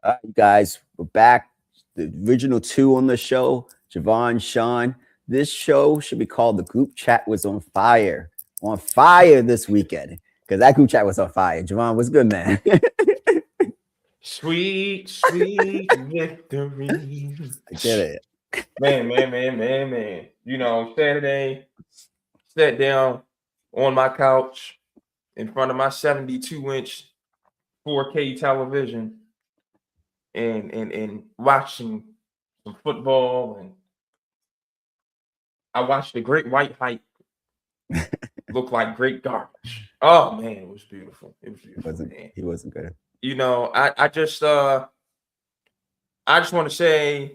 All right, you guys, we're back. The original two on the show, Javon, Sean. This show should be called The Group Chat Was on fire this weekend because that group chat was on fire. Javon, what's good, man? Sweet, sweet victory. I get it. Man. Saturday, sat down on my couch in front of my 72-inch 4K television and watching some football. And I watched the Great White Hype look like great garbage. Oh, man, it was beautiful. It was beautiful, man. He wasn't good. I just want to say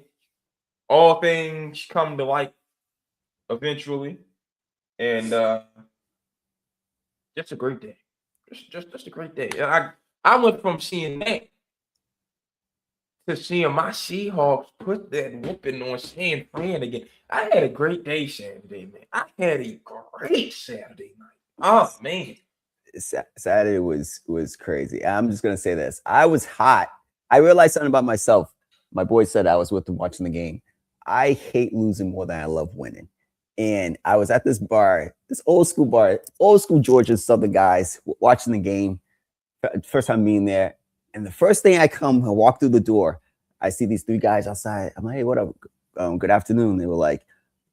all things come to light eventually, and just a great day. Just a great day. I went from seeing that to seeing my Seahawks put that whooping on San Fran again. I had a great day Saturday, man. I had a great Saturday night. Oh man. Saturday was crazy. I'm just gonna say this. I was hot. I realized something about myself. My boy said I was with him watching the game. I hate losing more than I love winning. And I was at this bar, this old school bar, old school Georgia Southern guys watching the game. First time being there. And the first thing I walk through the door, I see these three guys outside. I'm like, hey, what up? Good afternoon. They were like,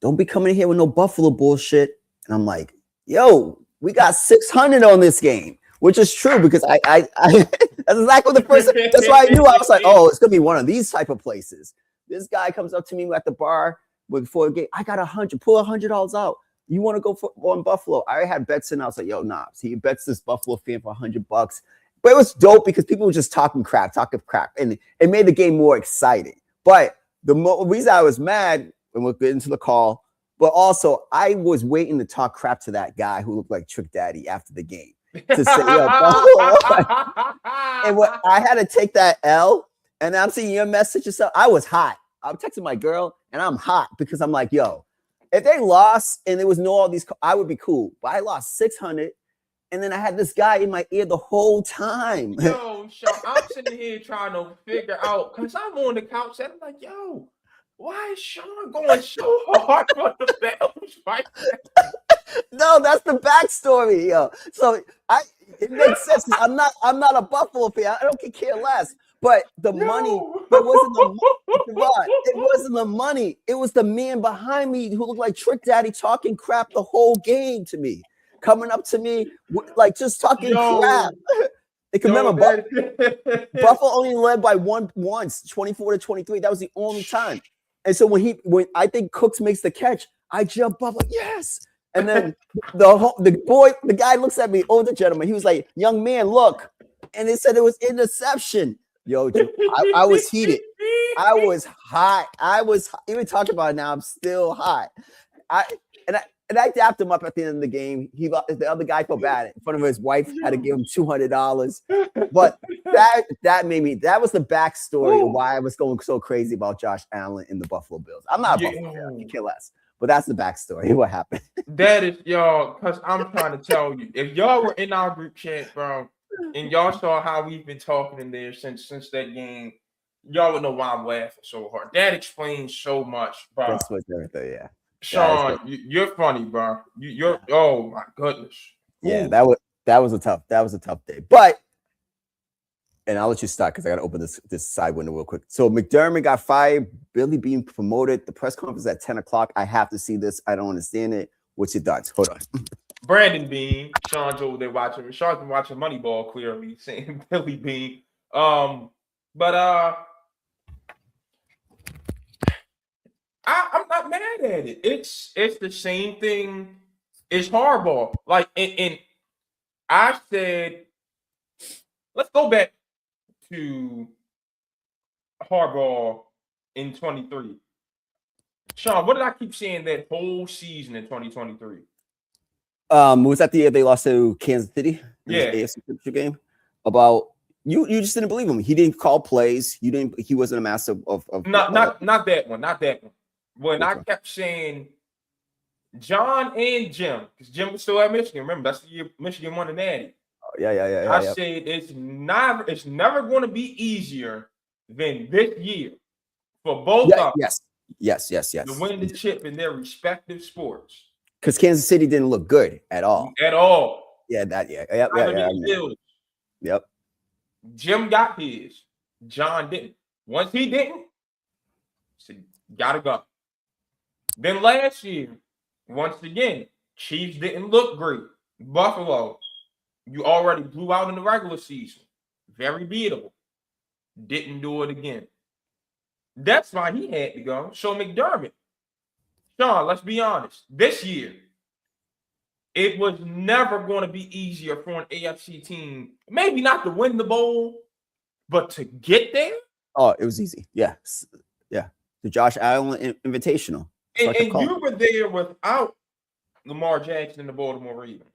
don't be coming in here with no Buffalo bullshit. And I'm like, yo, we got 600 on this game, which is true because I that's exactly the first. That's why I knew. I was like, oh, it's gonna be one of these type of places. This guy comes up to me at the bar before the game. I got 100. Pull $100 out. You want to go for on Buffalo? I had bets in. I was like, yo, nah. So he bets this Buffalo fan for $100. But it was dope because people were just talking crap, and it made the game more exciting. But the reason I was mad, and we'll get into the call, but also I was waiting to talk crap to that guy who looked like Trick Daddy after the game to say, yo, and what I had to take that L, and I'm seeing your message and stuff. I was hot. I'm texting my girl, and I'm hot because I'm like, yo, if they lost and there was no all these, I would be cool. But I lost 600. And then I had this guy in my ear the whole time. Yo, Sean, I'm sitting here trying to figure out, because I'm on the couch and I'm like, yo, why is Sean going so hard for the Bills right now? No, that's the backstory, yo. So it makes sense. I'm not a Buffalo fan. I don't care less. But the money, but it wasn't the money. It was the man behind me who looked like Trick Daddy talking crap the whole game to me. Coming up to me, like just talking crap. They can remember Buffalo only led by once, 24-23. That was the only time. And so when I think Cooks makes the catch, I jump up like, yes. And then the guy looks at me, older gentleman. He was like, young man, look. And they said it was interception. Yo, I was heated. I was hot. Even talking about it now, I'm still hot. And I dapped him up at the end of the game. The other guy felt bad in front of his wife, had to give him $200. But that was the backstory of why I was going so crazy about Josh Allen and the Buffalo Bills. I'm not a Buffalo fan, I can care less. But that's the backstory of what happened. That is, y'all, because I'm trying to tell you, if y'all were in our group chat, bro, and y'all saw how we've been talking in there since that game, y'all would know why I'm laughing so hard. That explains so much, bro. That's what's everything, yeah. Sean, you're funny, bro. You're oh my goodness. Yeah, that was a tough day. But and I'll let you start because I gotta open this side window real quick. So McDermott got fired, Billy being promoted. The press conference at 10 o'clock. I have to see this. I don't understand it. What's your thoughts? Hold on. Brandon Bean, Sean's over there watching. Sean's been watching Moneyball clearly, saying Billy Bean. But I'm not mad at it. It's the same thing as Harbaugh. Like, and I said, let's go back to Harbaugh in 23. Sean, what did I keep saying that whole season in 2023? Was that the year they lost to Kansas City? Yeah, AFC Championship game. About you just didn't believe him. He didn't call plays. He wasn't a master of not that one. Not that one. When I kept saying John and Jim, because Jim was still at Michigan. Remember, that's the year Michigan won the Natty. Yeah. I said it's never going to be easier than this year for both Yeah, of them yes. to win the chip in their respective sports. Because Kansas City didn't look good at all. At all. Yeah, Yep. Yep. Jim got his. John didn't. Once he didn't, so gotta go. Then last year, once again, Chiefs didn't look great. Buffalo, you already blew out in the regular season. Very beatable. Didn't do it again. That's why he had to go. So McDermott, Sean, let's be honest. This year, it was never going to be easier for an AFC team, maybe not to win the bowl, but to get there. Oh, it was easy. Yes. Yeah. The Josh Allen Invitational. And you were there without Lamar Jackson and the Baltimore Ravens.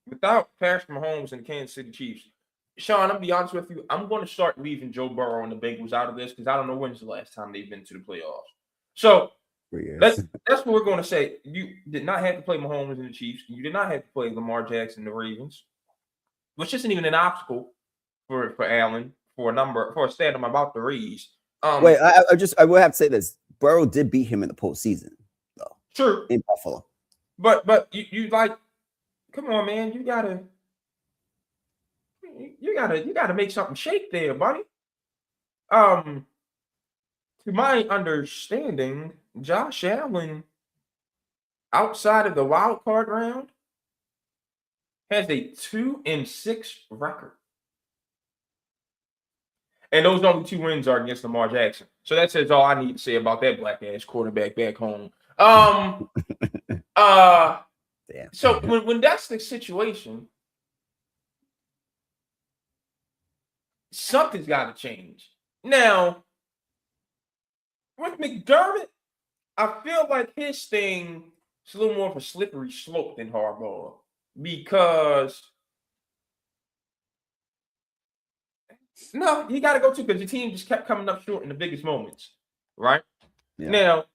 Without Patrick Mahomes and the Kansas City Chiefs. Sean, I'm going to be honest with you. I'm going to start leaving Joe Burrow and the Bengals out of this because I don't know when's the last time they've been to the playoffs. So that's what we're going to say. You did not have to play Mahomes and the Chiefs. You did not have to play Lamar Jackson and the Ravens, which isn't even an obstacle for Allen for a stat I'm about to raise. Wait, I will have to say this. Burrow did beat him in the postseason, though. True. In Buffalo. But you like, come on, man. You gotta make something shake there, buddy. To my understanding, Josh Allen, outside of the wild card round, has a 2-6 record. And those only 2 wins are against Lamar Jackson. So that says all I need to say about that black ass quarterback back home. Damn. So when that's the situation, something's got to change. Now, with McDermott, I feel like his thing is a little more of a slippery slope than Harbaugh because no, you got to go to because the team just kept coming up short in the biggest moments, right? Yeah. Now,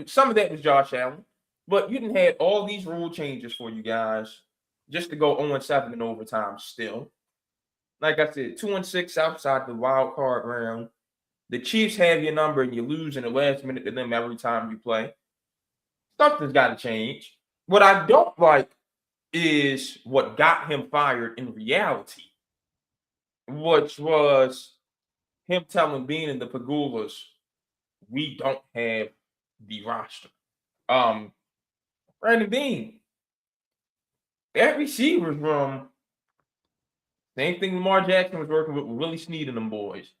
some of that was Josh Allen, but you didn't have all these rule changes for you guys just to go 0-7 in overtime still. Like I said, 2-6 outside the wild card round. The Chiefs have your number and you lose in the last minute to them every time you play. Something's got to change. What I don't like is what got him fired in reality, which was him telling Bean and the Pagulas, we don't have the roster. Brandon Bean, that receivers room, same thing Lamar Jackson was working with Willie Snead and them boys.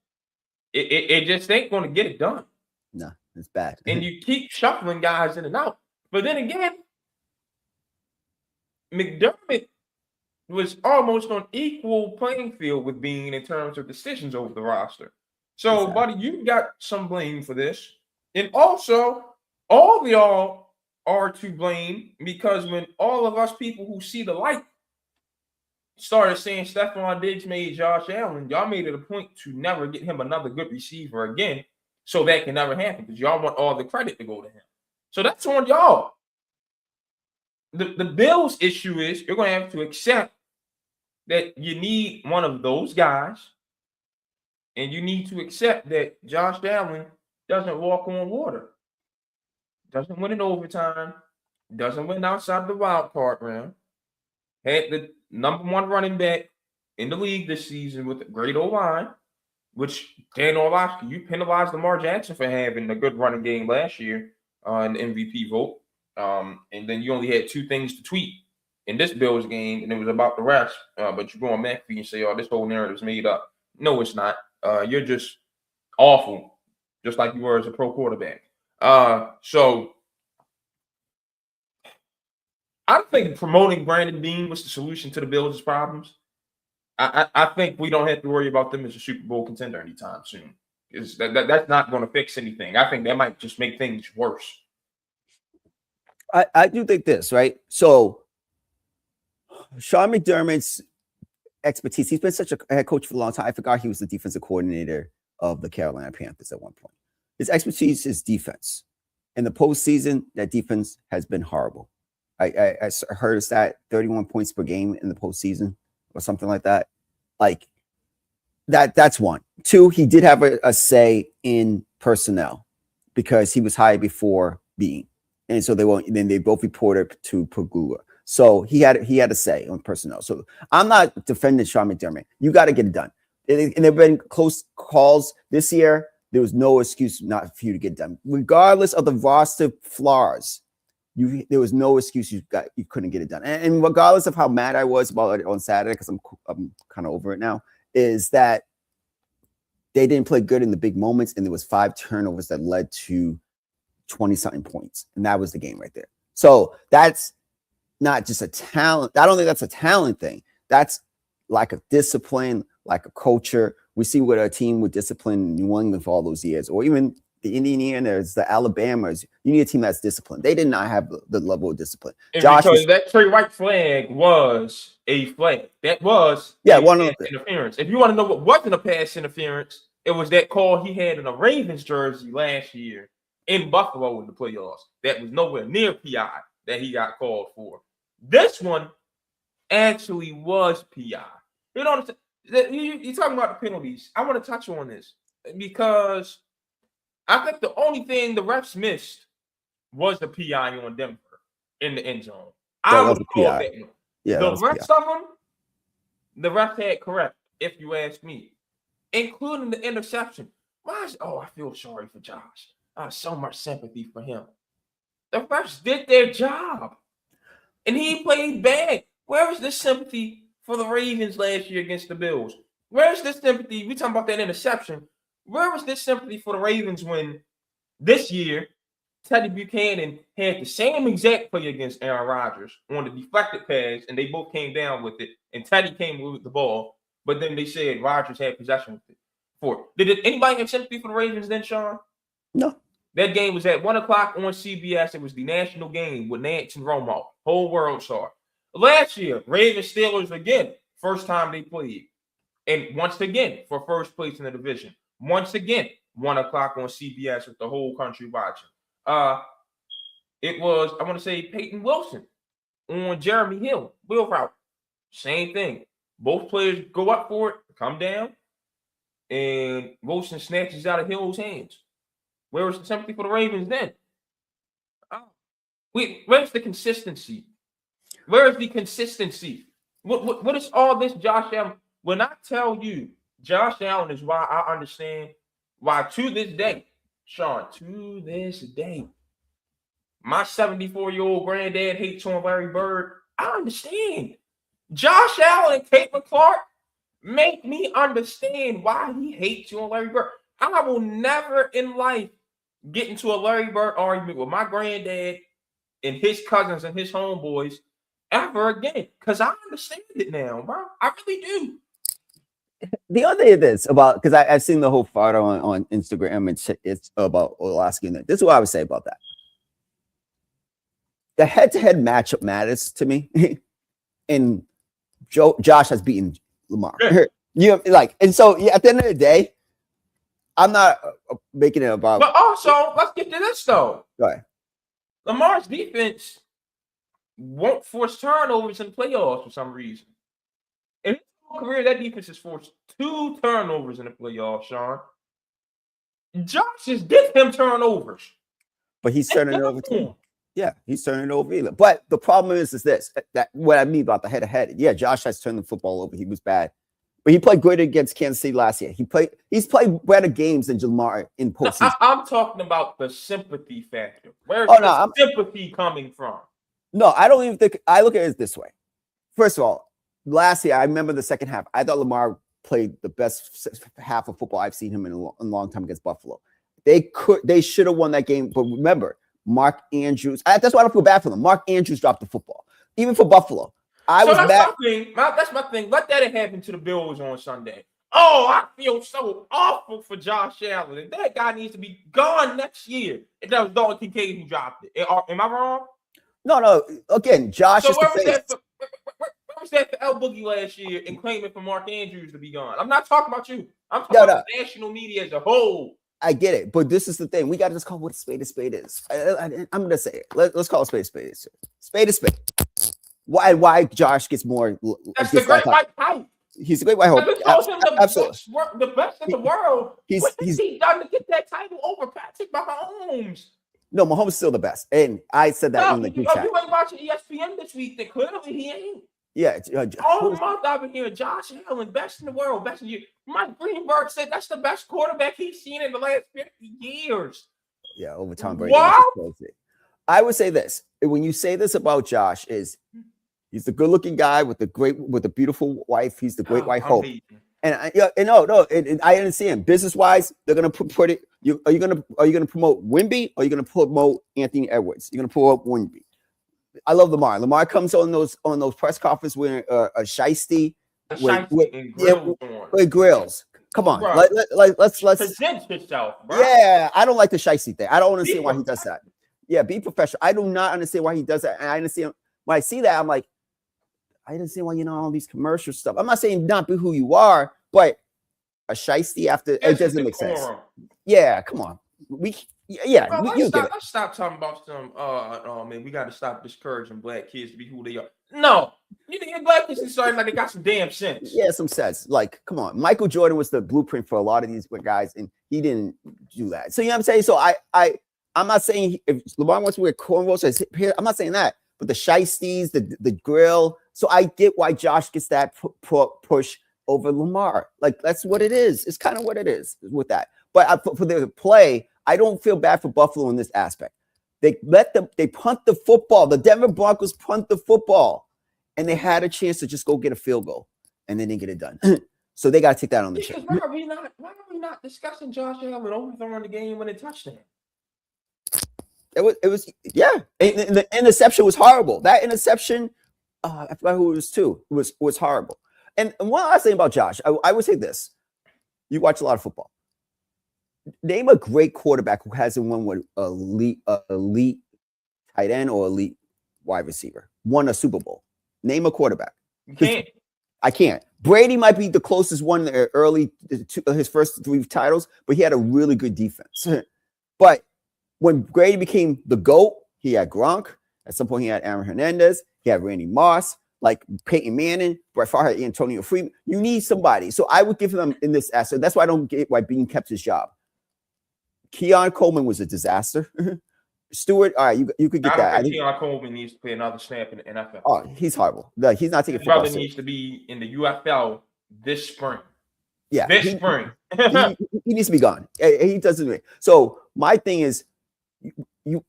It just ain't going to get it done. No, it's bad. And you keep shuffling guys in and out. But then again, McDermott was almost on equal playing field with Bean in terms of decisions over the roster. So, buddy, you got some blame for this. And also, all of y'all are to blame because when all of us people who see the light started saying Stephon Diggs made Josh Allen, y'all made it a point to never get him another good receiver again, so that can never happen because y'all want all the credit to go to him. So that's on y'all. The Bills' issue is you're going to have to accept that you need one of those guys, and you need to accept that Josh Allen doesn't walk on water, doesn't win in overtime, doesn't win outside the wild card round, had the number 1 running back in the league this season with a great O-line, which Dan Orlovsky, you penalized Lamar Jackson for having a good running game last year on the MVP vote. And then you only had 2 things to tweet in this Bills game, and it was about the refs. But you go on McAfee and say, oh, this whole narrative's made up. No, it's not. You're just awful, just like you were as a pro quarterback. So I think promoting Brandon Bean was the solution to the Bills' problems. I think we don't have to worry about them as a Super Bowl contender anytime soon. That's not going to fix anything. I think that might just make things worse. I do think this, right? So Sean McDermott's expertise, he's been such a head coach for a long time. I forgot he was the defensive coordinator of the Carolina Panthers at one point. His expertise is defense. In the postseason, that defense has been horrible. I heard a stat 31 points per game in the postseason or something like that. Like that's one. Two, he did have a say in personnel because he was hired before Bean, and so they won't. Then they both reported to Pagula. So he had a say on personnel. So I'm not defending Sean McDermott. You got to get it done. And there've been close calls this year. There was no excuse not for you to get done, regardless of the roster flaws. There was no excuse you couldn't get it done. And regardless of how mad I was about it on Saturday, because I'm kind of over it now, is that they didn't play good in the big moments, and there was 5 turnovers that led to 20-something points, and that was the game right there. So that's not just a talent. I don't think that's a talent thing. That's lack of discipline, lack of culture. We see what a team with discipline in New England for all those years, or even the Indianapolis, the Alabamas. You need a team that's disciplined. They did not have the level of discipline. And because that Trey White flag was a flag. That was one of interference. If you want to know what wasn't a pass interference, it was that call he had in a Ravens jersey last year in Buffalo in the playoffs. That was nowhere near PI that he got called for. This one actually was PI. You know what I'm saying? You're talking about the penalties. I want to touch on this because I think the only thing the refs missed was the PI on Denver in the end zone. I would call that one. Yeah, the rest of them, the refs had correct, if you ask me, including the interception. I feel sorry for Josh. I have so much sympathy for him. The refs did their job, and he played bad. Where was this sympathy for the Ravens last year against the Bills? Where's this sympathy? We talking about that interception. Where was this sympathy for the Ravens when this year Teddy Buchanan had the same exact play against Aaron Rodgers on the deflected pass, and they both came down with it, and Teddy came with the ball, but then they said Rodgers had possession with it. Did anybody have sympathy for the Ravens then, Sean? No. That game was at 1 o'clock on CBS. It was the national game with Nance and Romo. Whole world saw it. Last year, Ravens Steelers again, first time they played. And once again, for first place in the division. Once again, 1 o'clock on CBS with the whole country watching. It was, I want to say, Peyton Wilson on Jeremy Hill, wheel route. Same thing. Both players go up for it, come down, and Wilson snatches out of Hill's hands. Where was the sympathy for the Ravens then? Where's the consistency? Where is the consistency? What is all this Josh Allen? When I tell you Josh Allen is why I understand why to this day, Sean, to this day, my 74-year-old granddad hates on Larry Bird. I understand. Josh Allen and Caitlin Clark make me understand why he hates on Larry Bird. I will never in life get into a Larry Bird argument with my granddad and his cousins and his homeboys ever again, because I understand it now, bro. I really do. The other thing is about, because I've seen the whole photo on Instagram, and it's about Orlovsky. And this is what I would say about that. The head-to-head matchup matters to me, and Josh has beaten Lamar. And so at the end of the day, I'm not making it about. But also, let's get to this though. Go ahead. Lamar's defense won't force turnovers in the playoffs for some reason. In his whole career, that defense has forced 2 turnovers in the playoffs, Sean. Josh just gives him turnovers. But he's turning it over too. Yeah, he's turning it over either. But the problem is this, that what I mean about the head-to-head. Yeah, Josh has turned the football over. He was bad. But he played good against Kansas City last year. He's played better games than Lamar in postseason. I'm talking about the sympathy factor. Where's the sympathy coming from? No, I don't even think. I look at it this way. First of all, last year, I remember the second half. I thought Lamar played the best half of football I've seen him in a long time against Buffalo. They should have won that game. But remember, Mark Andrews. That's why I don't feel bad for them. Mark Andrews dropped the football. Even for Buffalo. That's my thing. Let that happen to the Bills on Sunday. Oh, I feel so awful for Josh Allen. And that guy needs to be gone next year. If that was Dalton Kincaid who dropped it. Am I wrong? No. Again, Josh is the face. Where was that for L Boogie last year and claiming for Mark Andrews to be gone? I'm not talking about you. I'm talking about the national media as a whole. I get it, but this is the thing. We got to just call what a spade is. I'm going to say it. Let's call a spade a spade. Spade is spade. Why Josh gets more? That's the great white pipe. He's a great white hope. I've told him Absolutely. the best in the world. What has He's he done to get that title over Patrick Mahomes? no, Mahomes is still the best, and I said that in the group chat. You ain't watching ESPN this week, then clearly he ain't. Yeah, All month I've been hearing Josh Allen, best in the world, best in the year. Mike Greenberg said that's the best quarterback he's seen in the last 50 years. Yeah, over Tom Brady. What? I would say this. When you say this about Josh, is he's the good-looking guy with the beautiful wife. He's the great white hope. And I understand. Business-wise, they're gonna put it. Are you gonna promote Wimby or are you gonna promote Anthony Edwards? You're gonna promote Wimby. I love Lamar. Lamar comes on those press conferences wearing a shiesty with grills. Come on, let's present yourself, bro. Yeah, I don't like the shiesty thing. I don't understand why he does that. Yeah, be professional. I do not understand why he does that. And I understand when I see that, I'm like, I understand why all these commercial stuff. I'm not saying not be who you are, but a shiesty after it doesn't make sense. Yeah, come on. Let's stop talking about some. Man, we got to stop discouraging black kids to be who they are. No, you think black kids is starting like they got some damn sense. Yeah, some sense. Like, come on, Michael Jordan was the blueprint for a lot of these guys, and he didn't do that. So you know what I'm saying. So I'm not saying if Lamar wants to wear cornrows, I'm not saying that. But the shiesties, the grill. So I get why Josh gets that push over Lamar. Like that's what it is. It's kind of what it is with that. But for the play, I don't feel bad for Buffalo in this aspect. They punt the football. The Denver Broncos punt the football, and they had a chance to just go get a field goal, and they didn't get it done. So they got to take that on the chin. Why are we not discussing Josh Allen overthrowing the game-winning touchdown? It was the interception was horrible. That interception, I forgot who it was to. It was horrible. And one last thing about Josh, I would say this: you watch a lot of football. Name a great quarterback who hasn't won with elite tight end or elite wide receiver. Won a Super Bowl. Name a quarterback. You can't. I can't. Brady might be the closest one early to his first 3 titles, but he had a really good defense. But when Brady became the GOAT, he had Gronk. At some point, he had Aaron Hernandez. He had Randy Moss, like Peyton Manning. Brett Favre had Antonio Freeman. You need somebody. So I would give him in this asset. That's why I don't get why Bean kept his job. Keon Coleman was a disaster. Stewart, all right, you could get that. I think Keon Coleman needs to play another snap in the NFL. Oh, he's horrible. No, he's not taking football. His brother needs to be in the UFL this spring. Yeah, spring. he needs to be gone. He doesn't. So my thing is,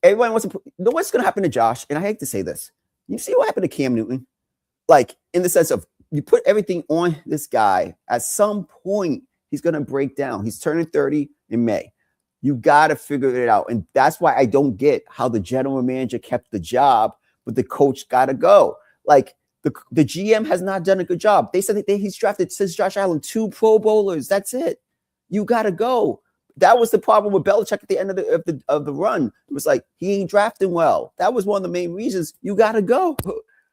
everyone wants to. Know what's going to happen to Josh? And I hate to say this. You see what happened to Cam Newton? Like in the sense of you put everything on this guy. At some point, he's going to break down. He's turning 30 in May. You got to figure it out. And that's why I don't get how the general manager kept the job, but the coach got to go. Like the GM has not done a good job. They said that he's drafted since Josh Allen 2 Pro Bowlers. That's it. You got to go. That was the problem with Belichick at the end of the run. It was like he ain't drafting well. That was one of the main reasons. You got to go.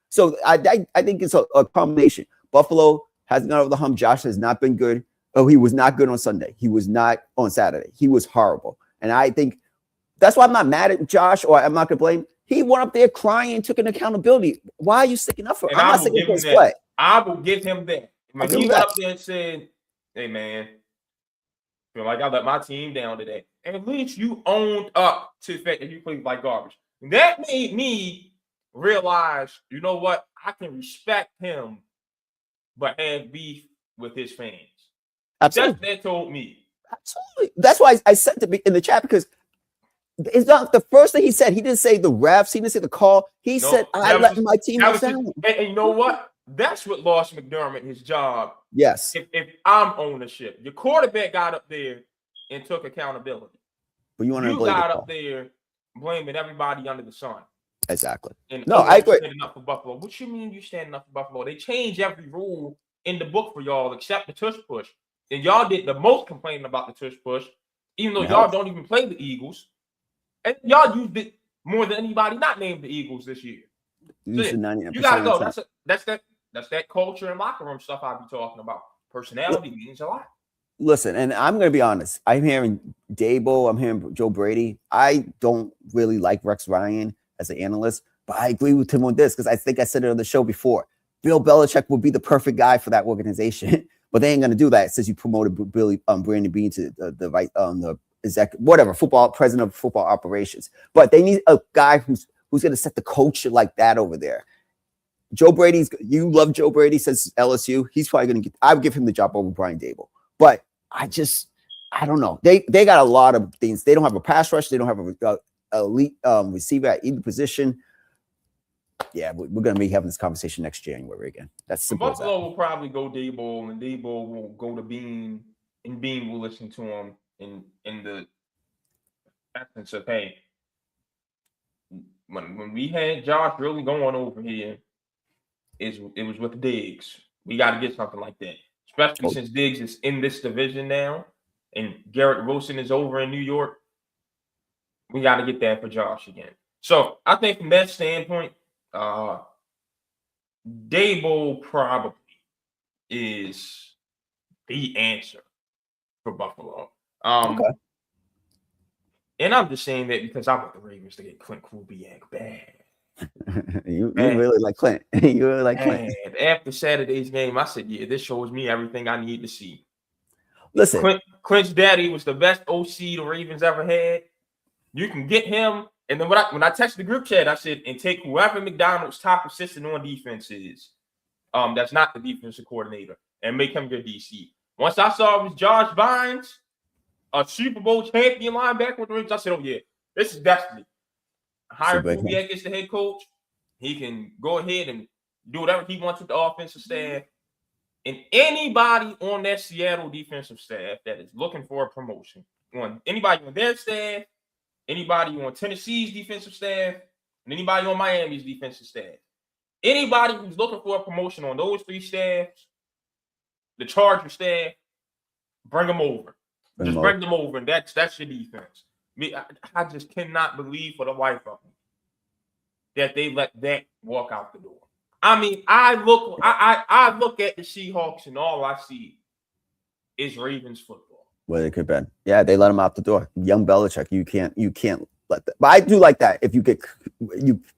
So I think it's a combination. Buffalo hasn't got over the hump. Josh has not been good. Oh, he was not good on Sunday. He was not on Saturday. He was horrible. And I think that's why I'm not mad at Josh, or I'm not going to blame. He went up there crying and took an accountability. Why are you sticking up for him? I'm not sticking for his play. I will give him that. When he went up there and said, hey, man, feel like I let my team down today. At least you owned up to the fact that you played like garbage. That made me realize, you know what? I can respect him, but have beef with his fans. Absolutely. That told me. Absolutely. That's why I said to be in the chat, because it's not the first thing he said. He didn't say the refs. He didn't say the call. He said, I let my team down. And you know what? That's what lost McDermott his job. Yes. If I'm ownership, your quarterback got up there and took accountability. But you got up there blaming everybody under the sun. Exactly. And no, I agree. Standing up for Buffalo. What you mean you standing up for Buffalo? They changed every rule in the book for y'all except the tush push. And y'all did the most complaining about the tush push, even though y'all don't even play the Eagles. And y'all used it more than anybody not named the Eagles this year. So you gotta go. That's that culture and locker room stuff I be talking about. Personality means a lot. Listen, and I'm going to be honest. I'm hearing Dable. I'm hearing Joe Brady. I don't really like Rex Ryan as an analyst, but I agree with him on this because I think I said it on the show before. Bill Belichick would be the perfect guy for that organization, but they ain't gonna do that since you promoted Brandon Beane to the right the whatever football president of football operations. But they need a guy who's gonna set the culture like that over there. Joe Brady's, you love Joe Brady since LSU. He's probably gonna I would give him the job over Brian Daboll. But I don't know. They got a lot of things. They don't have a pass rush. They don't have a elite receiver at either position. Yeah, we're going to be having this conversation next January again. That's simple. Buffalo will probably go Daboll, and Daboll will go to Beane, and Beane will listen to him in the essence of, hey, when we had Josh really going over here, it was with Diggs. We got to get something like that, especially since Diggs is in this division now, and Garrett Wilson is over in New York. We got to get that for Josh again. So I think from that standpoint, Daboll probably is the answer for Buffalo. Okay. And I'm just saying that because I want the Ravens to get Clint Kubiak bad. you really like Clint. You really like Clint. After Saturday's game, I said, yeah, this shows me everything I need to see. Listen, Clint's daddy was the best OC the Ravens ever had. You can get him. And then when I texted the group chat, I said, and take whoever McDonald's top assistant on defense is, that's not the defensive coordinator, and make him your DC. Once I saw it was Josh Bynes, a Super Bowl champion linebacker with the Ravens, I said, oh, yeah, this is destiny. Hire Kubiak as the head coach. He can go ahead and do whatever he wants with the offensive staff. And anybody on that Seattle defensive staff that is looking for a promotion, anybody on their staff, anybody on Tennessee's defensive staff, and anybody on Miami's defensive staff. Anybody who's looking for a promotion on those three staffs, the Charger staff, bring them over. Bring them over, and that's your defense. I just cannot believe for the life of me that they let that walk out the door. I mean, I look at the Seahawks, and all I see is Ravens football. Well, it could be. Yeah, they let him out the door. Young Belichick, you can't let that. But I do like that if you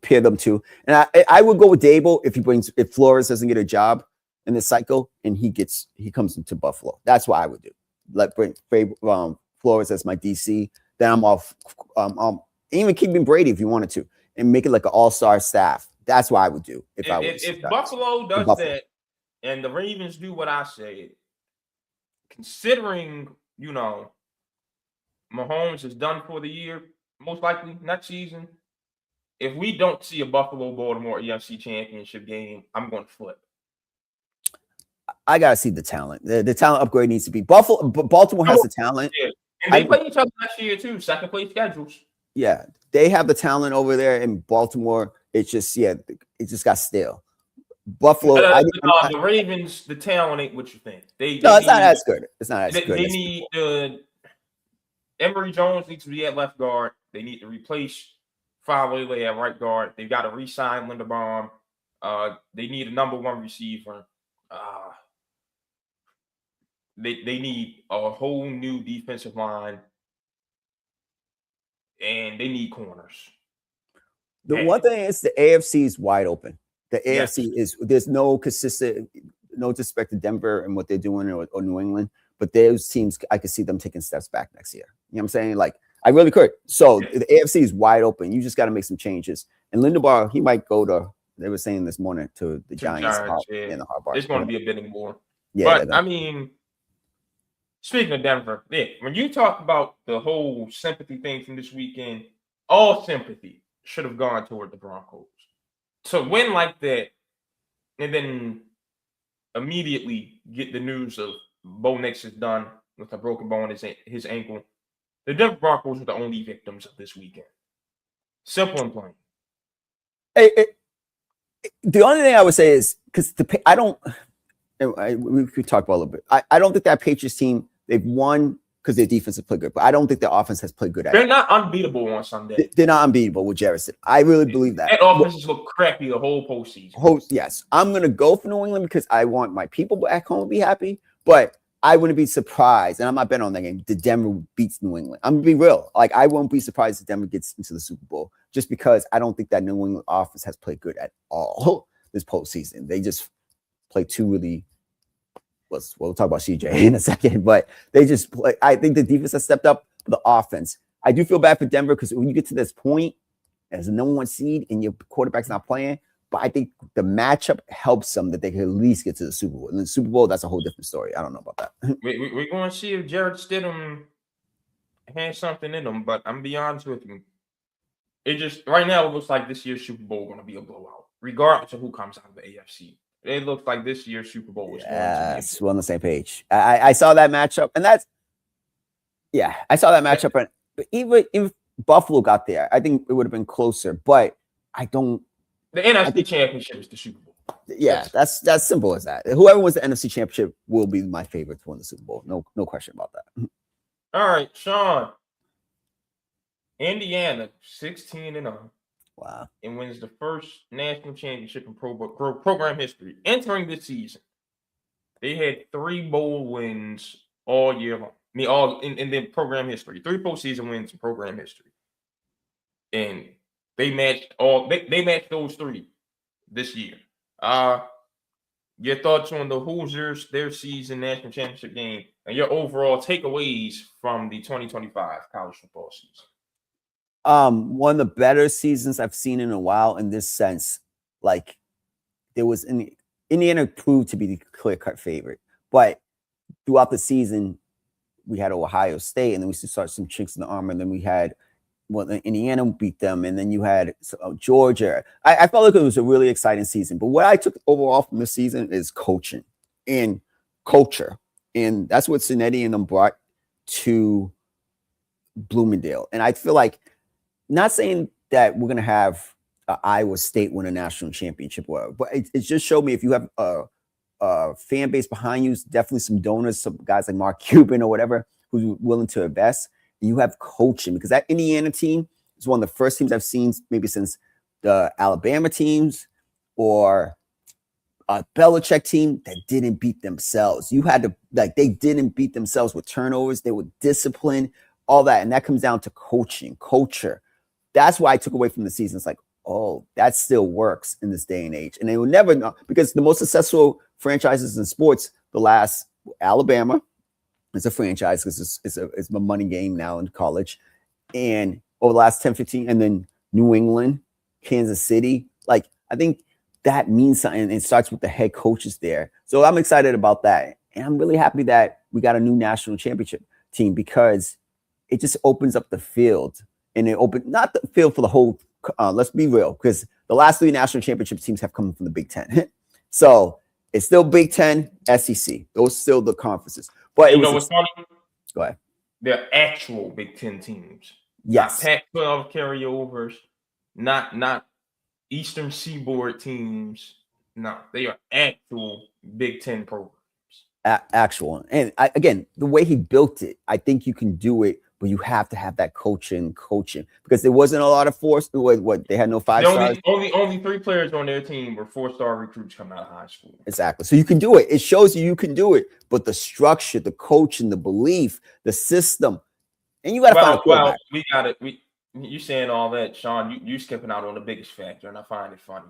pair them two. And I would go with Daboll if Flores doesn't get a job in this cycle and he comes into Buffalo. That's what I would do. Bring Flores as my DC. Then I'm off. Even keeping Brady if you wanted to, and make it like an all-star staff. That's what I would do if Buffalo does that, and the Ravens do what I say. Considering, Mahomes is done for the year, most likely next season. If we don't see a Buffalo-Baltimore EFC championship game, I'm going to flip. I got to see the talent. The talent upgrade needs to be Baltimore has the talent. Yeah. And they play each other next year, too. Second place schedules. Yeah. They have the talent over there in Baltimore. It's just, it just got stale. Buffalo. The Ravens, the talent ain't what you think. It's not as good. It's not as good. They need Emory Jones needs to be at left guard. They need to replace Faalele at right guard. They've got to re-sign Linderbaum. They need a number one receiver. They need a whole new defensive line, and they need corners. The one thing is the AFC is wide open. The AFC there's no consistent, no disrespect to Denver and what they're doing or New England, but those teams, I could see them taking steps back next year. You know what I'm saying? Like, I really could. So the AFC is wide open. You just got to make some changes. And Linderbaum, he might go to, they were saying this morning, to the Giants. In the hard part. It's going to be a bidding war. Yeah, but, I mean, speaking of Denver, when you talk about the whole sympathy thing from this weekend, all sympathy should have gone toward the Broncos. To win like that, and then immediately get the news of Bo Nix is done with a broken bone in his ankle. The Denver Broncos were the only victims of this weekend. Simple and plain. The only thing I would say is, because we could talk about a little bit. I don't think that Patriots team, they've won because their defense has played good, but I don't think their offense has played good. They're not unbeatable on Sunday. They're not unbeatable with Jarrison. I really believe that. That offense has looked crappy the whole postseason. Yes. I'm going to go for New England because I want my people back home to be happy, but I wouldn't be surprised, and I'm not betting on that game, that Denver beats New England. I'm going to be real. Like, I won't be surprised if Denver gets into the Super Bowl just because I don't think that New England offense has played good at all. this postseason. They just play two really. We'll talk about CJ in a second, but they just play. I think the defense has stepped up for the offense. I do feel bad for Denver because when you get to this point as a number one seed and your quarterback's not playing, but I think the matchup helps them that they can at least get to the Super Bowl. And the Super Bowl, that's a whole different story. I don't know about that. We're going to see if Jared Stidham has something in him, but I'm going to be honest with you. It just, right now, it looks like this year's Super Bowl going to be a blowout, regardless of who comes out of the AFC. It looks like this year's Super Bowl is going to be. We're on the same page. I saw that matchup, and I saw that matchup. But even if Buffalo got there, I think it would have been closer. But I don't. The NFC Championship is the Super Bowl. Yeah, that's simple as that. Whoever wins the NFC Championship will be my favorite to win the Super Bowl. No question about that. All right, Sean. Indiana, 16-0. Wow. And wins the first national championship in program history. Entering this season, they had 3 bowl wins all year long. I mean, all in the program history. 3 postseason wins in program history. And they matched they matched those 3 this year. Your thoughts on the Hoosiers, their season national championship game, and your overall takeaways from the 2025 college football season? One of the better seasons I've seen in a while in this sense. Like, there was Indiana proved to be the clear-cut favorite, but throughout the season, we had Ohio State, and then we started some chinks in the armor, and then we had Indiana beat them, and then you had Georgia. I felt like it was a really exciting season. But what I took overall from this season is coaching and culture, and that's what Cincinnati and them brought to Bloomingdale. And I feel like, not saying that we're gonna have Iowa State win a national championship, but it just showed me if you have a fan base behind you, definitely some donors, some guys like Mark Cuban or whatever who's willing to invest. You have coaching, because that Indiana team is one of the first teams I've seen maybe since the Alabama teams or a Belichick team that didn't beat themselves. You had to, like, they didn't beat themselves with turnovers. They were disciplined, all that. And that comes down to coaching, culture. That's why I took away from the season. It's like, oh, that still works in this day and age. And they will never know, because the most successful franchises in sports, Alabama, it's a franchise because it's a money game now in college. And over the last 10, 15, and then New England, Kansas City, like, I think that means something. It starts with the head coaches there. So I'm excited about that. And I'm really happy that we got a new national championship team, because it just opens up the field. And it opened, not the field for the whole, let's be real, because the last 3 national championship teams have come from the Big Ten. So it's still Big Ten, SEC. Those are still the conferences. But you know what's funny? Go ahead. They're actual Big Ten teams. Yes. Not Pac-12 carryovers, not Eastern Seaboard teams. No, they are actual Big Ten programs. Actual. And again, the way he built it, I think you can do it, but you have to have that coaching, because there wasn't a lot of force. What they had no 5 stars. Only 3 players on their team were 4-star recruits coming out of high school. Exactly. So you can do it. It shows you can do it. But the structure, the coaching, the belief, the system, and you got to find a quarterback. We got it. You saying all that, Sean? You skipping out on the biggest factor, and I find it funny.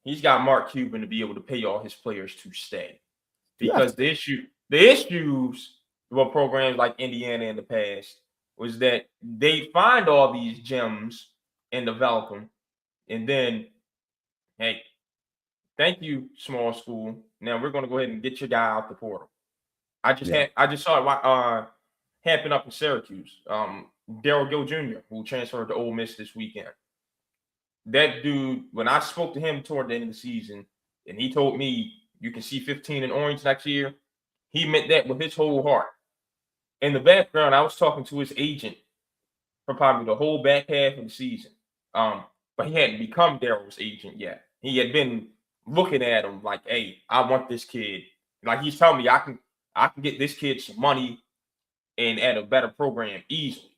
He's got Mark Cuban to be able to pay all his players to stay, because the issues with programs like Indiana in the past was that they find all these gems and develop them, and then, hey, thank you, small school. Now we're going to go ahead and get your guy out the portal. I just saw it happen up in Syracuse. Darryl Gill Jr., who transferred to Ole Miss this weekend. That dude, when I spoke to him toward the end of the season, and he told me you can see 15 in orange next year, he meant that with his whole heart. In the background, I was talking to his agent for probably the whole back half of the season. But he hadn't become Darryl's agent yet. He had been looking at him like, hey, I want this kid. Like, he's telling me I can get this kid some money and at a better program easily.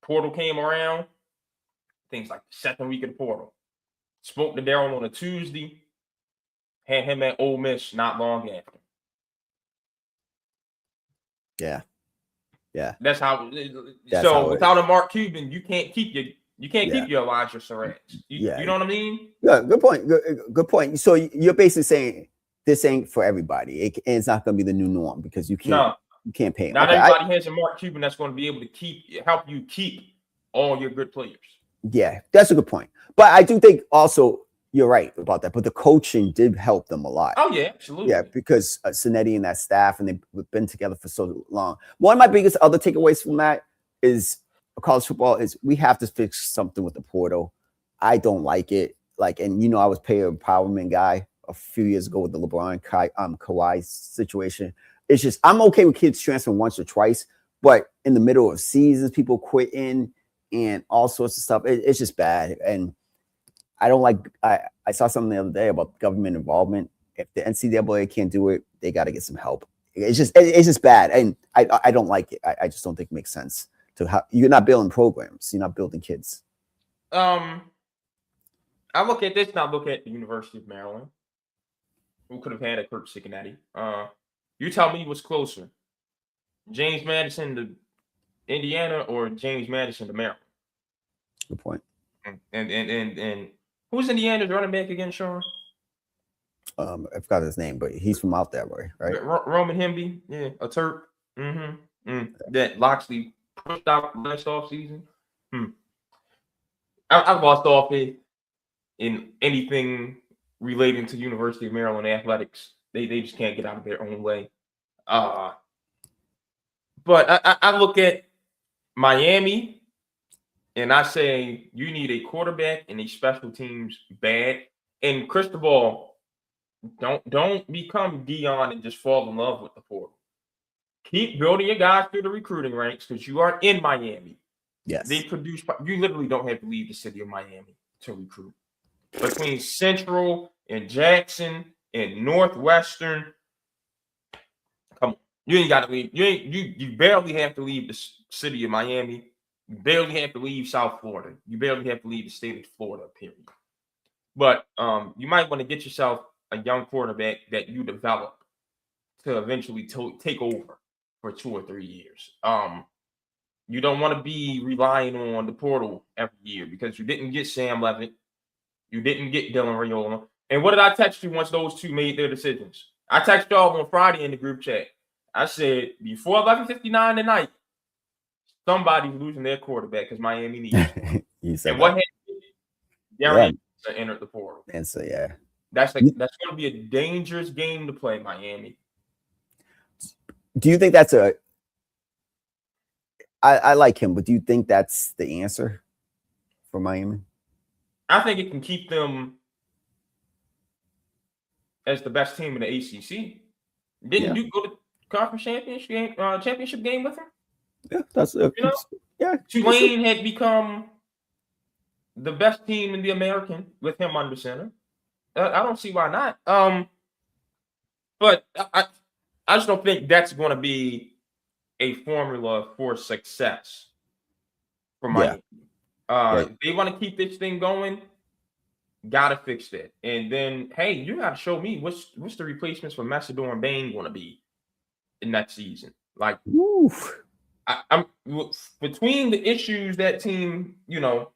Portal came around, things like the second week of the portal. Spoke to Darryl on a Tuesday, had him at Ole Miss not long after. Yeah. That's how. So without a Mark Cuban, you can't keep You can't keep your Elijah Sarratt. You know what I mean? Yeah, good point. Good point. So you're basically saying this ain't for everybody. It's not going to be the new norm because you can't pay. Not everybody has a Mark Cuban that's going to be able to help you keep all your good players. Yeah, that's a good point. But I do think also you're right about that. But the coaching did help them a lot. Oh yeah, absolutely. Yeah, because Cinetti and that staff, and they've been together for so long. One of my biggest other takeaways from that is college football is we have to fix something with the portal. I don't like it. And I was player empowerment guy a few years ago with the LeBron Kawhi situation. It's just I'm okay with kids transferring once or twice, but in the middle of seasons, people quitting and all sorts of stuff. It's just bad. And I don't like. I saw something the other day about government involvement. If the NCAA can't do it, they got to get some help. It's just bad, and I don't like it. I just don't think it makes sense you're not building programs. You're not building kids. I look at this and I look at the University of Maryland. Who could have had a Kirk Cincinnati? You tell me what's closer, James Madison to Indiana or James Madison to Maryland? Good point. And who's Indiana's running back again, Sean? I forgot his name, but he's from out that way, right? Roman Hemby, yeah, a Turk. That Loxley pushed out last off season. I've lost off it in anything relating to University of Maryland athletics. They just can't get out of their own way. But I look at Miami and I say you need a quarterback and a special teams bad. And Cristobal, don't become Dion and just fall in love with the portal. Keep building your guys through the recruiting ranks because you are in Miami. Yes. They produce. You literally don't have to leave the city of Miami to recruit. Between Central and Jackson and Northwestern, come on, you ain't got to leave. You barely have to leave the city of Miami. You barely have to leave South Florida. You barely have to leave the state of Florida. Period. But you might want to get yourself a young quarterback that you develop to eventually take over for 2 or 3 years. You don't want to be relying on the portal every year because you didn't get Sam Levitt. You didn't get Dylan Raiola. And what did I text you once those two made their decisions? I texted y'all on Friday in the group chat. I said, before 11:59 tonight, somebody's losing their quarterback because Miami needs it. And what happened? Darren entered the portal. And so, yeah. That's going to be a dangerous game to play, Miami. Do you think that's I like him, but do you think that's the answer for Miami? I think it can keep them as the best team in the ACC. Didn't you go to conference championship game with them? Yeah, that's Tulane had become the best team in the American with him under center. I don't see why not. But I just don't think that's going to be a formula for success for Miami. They want to keep this thing going. Got to fix that. And then, hey, you got to show me what's the replacements for Macedon Bain going to be in that season. Like, I'm between the issues that team,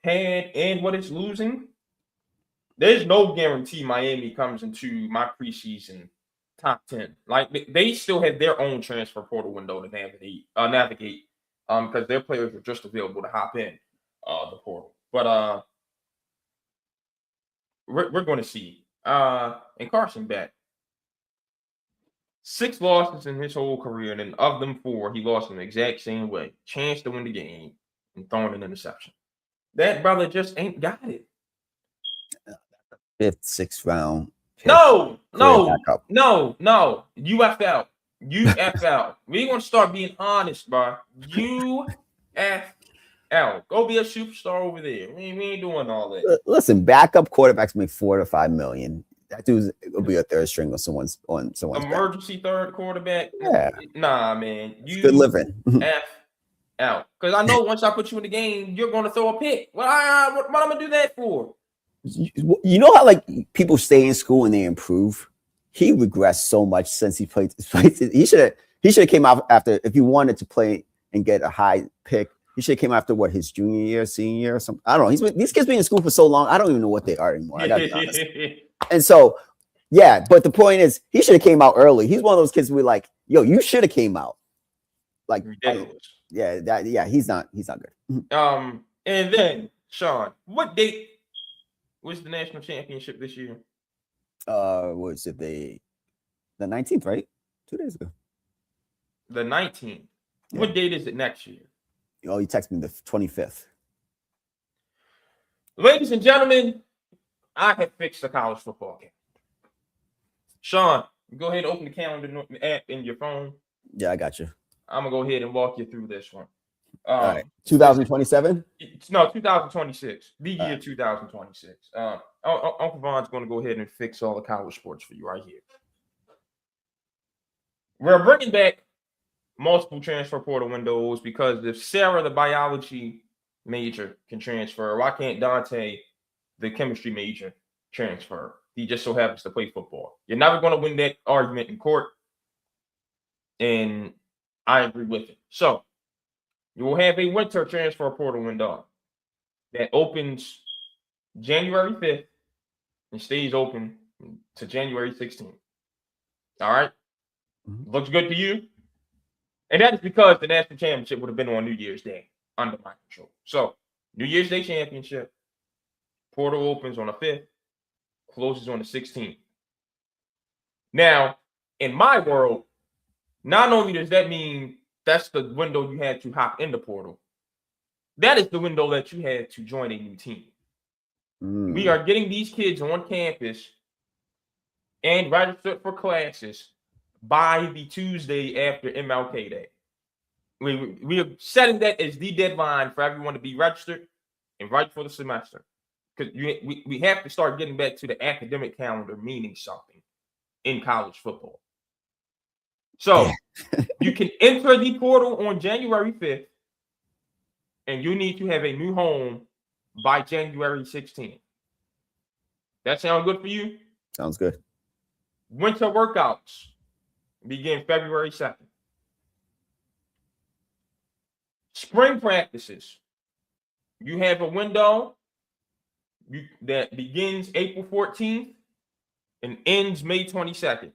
had and what it's losing. There's no guarantee Miami comes into my preseason top 10. Like they still have their own transfer portal window to navigate because their players are just available to hop in the portal. But we're going to see. And Carson Beck, 6 losses in his whole career, and then of them 4, he lost in the exact same way. Chance to win the game and throwing an interception. That brother just ain't got it. 5th, 6th round. No. You F out. You F out. We're going to start being honest, bro. You F out. Go be a superstar over there. We ain't doing all that. Listen, backup quarterbacks make $4 to $5 million. That dude will be a third string on someone's emergency back. Third quarterback. Yeah. Nah, man. It's good living. F out. Because I know once I put you in the game, you're going to throw a pick. What am I going to do that for? You know how people stay in school and they improve? He regressed so much since he played. He should have came out after, if he wanted to play and get a high pick, He should have came after what, his junior year, senior year, or something. I don't know. These kids been in school for so long. I don't even know what they are anymore. I gotta be honest. And so, yeah, but the point is, he should have came out early. He's one of those kids we like, yo, you should have came out. Like, he's not good. And then Sean, what date was the national championship this year? Was it the 19th, right? 2 days ago. The 19th. Yeah. What date is it next year? Oh, you texted me the 25th. Ladies and gentlemen, I have fixed the college football game. Sean, go ahead and open the calendar app in your phone. Yeah, I got you. I'm gonna go ahead and walk you through this one. All right. 2027? No, 2026. The year 2026. Uncle Von's gonna go ahead and fix all the college sports for you right here. We're bringing back multiple transfer portal windows because if Sarah, the biology major, can transfer, why can't Dante, the chemistry major, transfer? He just so happens to play football. You're never going to win that argument in court, and I agree with it. So you will have a winter transfer portal window that opens January 5th and stays open to January 16th. All right? Mm-hmm. Looks good to you? And that is because the national championship would have been on New Year's Day under my control. So, New Year's Day championship, portal opens on the 5th, closes on the 16th. Now, in my world, not only does that mean that's the window you had to hop in the portal, that is the window that you had to join a new team. We are getting these kids on campus and registered for classes by the Tuesday after MLK Day. We are setting that as the deadline for everyone to be registered and right for the semester. Because we have to start getting back to the academic calendar meaning something in college football. So you can enter the portal on January 5th, and you need to have a new home by January 16th. That sound good for you? Sounds good. Winter workouts begin February 2nd. Spring practices. You have a window that begins April 14th and ends May 22nd.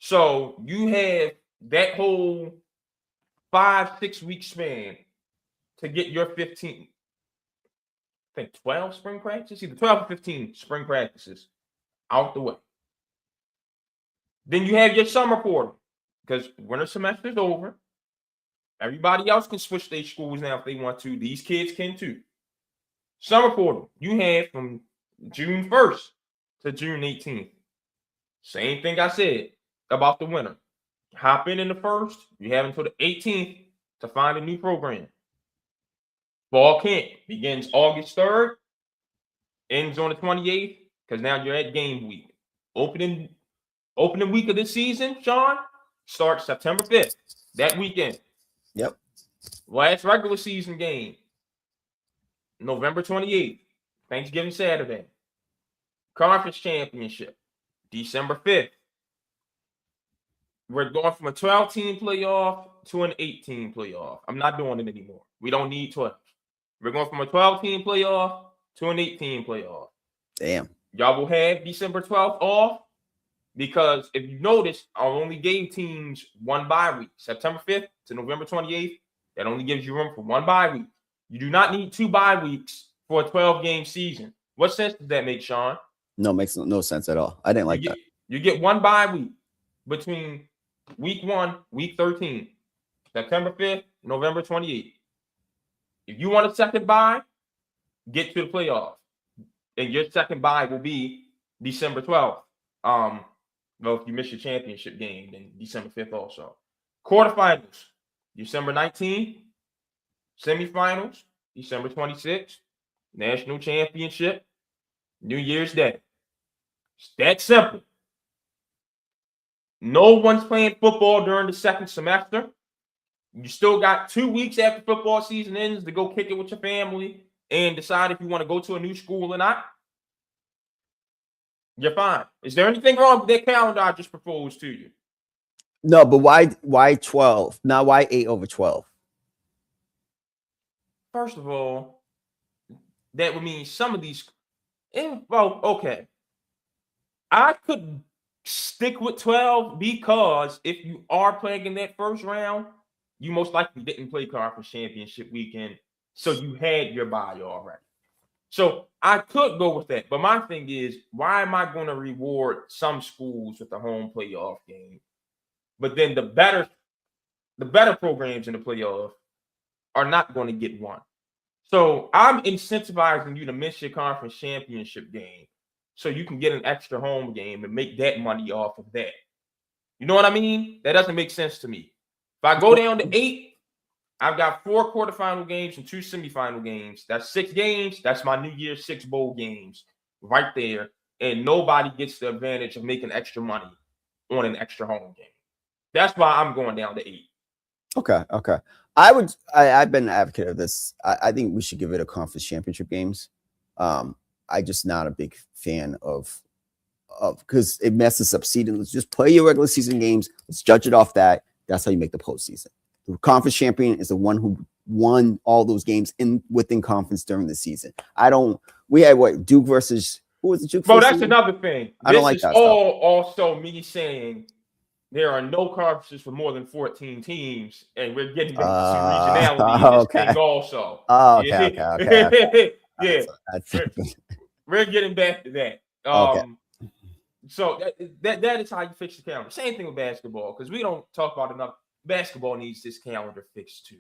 So you have that whole 5-6 week span to get your 15, I think 12 spring practices, either 12 or 15 spring practices out the way. Then you have your summer portal because winter semester is over. Everybody else can switch their schools now if they want to. These kids can too. Summer portal, you have from June 1st to June 18th. Same thing I said about the winter. Hop in the 1st, you have until the 18th to find a new program. Fall camp begins August 3rd, ends on the 28th, because now you're at game week. Opening week of this season, Sean, starts September 5th, that weekend. Yep. Last regular season game, November 28th, Thanksgiving Saturday. Conference championship, December 5th. We're going from a 12-team playoff to an 8-team playoff. I'm not doing it anymore. We don't need 12. We're going from a 12-team playoff to an 8-team playoff. Damn. Y'all will have December 12th off because if you notice, I only gave teams one bye week. September 5th to November 28th, that only gives you room for one bye week. You do not need 2 bye weeks for a 12-game season. What sense does that make, Sean? No, makes no sense at all. I didn't like that. You get one bye week between week 1, week 13, September 5th, November 28th. If you want a second bye, get to the playoffs. And your second bye will be December 12th. Well, if you miss your championship game, then December 5th also. Quarterfinals, December 19th. Semifinals, December 26th. National championship, New Year's Day. It's that simple. No one's playing football during the second semester. You still got 2 weeks after football season ends to go kick it with your family and decide if you want to go to a new school or not. You're fine. Is there anything wrong with that calendar I just proposed to you? No, but why 12? Now why 8 over 12? first of all, that would mean some of these. Well, okay. I could stick with 12 because if you are playing in that first round, you most likely didn't play conference championship weekend, so you had your bye already. So I could go with that. But my thing is, why am I going to reward some schools with a home playoff game? But then the better programs in the playoff are not going to get one. So I'm incentivizing you to miss your conference championship game so you can get an extra home game and make that money off of that. You know what I mean? That doesn't make sense to me. If I go down to 8, I've got 4 quarterfinal games and 2 semifinal games. That's 6 games. That's my New Year's 6 bowl games right there. And nobody gets the advantage of making extra money on an extra home game. That's why I'm going down to 8. Okay. I've been an advocate of this. I think we should give it a conference championship games. I just not a big fan of because it messes up seeding. Let's just play your regular season games. Let's judge it off that. That's how you make the postseason. The conference champion is the one who won all those games within conference during the season. We had what, Duke versus who was the Duke? Bro, that's another thing. I don't like that stuff. Also me saying there are no conferences for more than 14 teams, and we're getting back to regionality. Okay. Also. Okay. Yeah. We're getting back to that. Okay. So that is how you fix the calendar. Same thing with basketball, because we don't talk about enough. Basketball needs this calendar fixed too.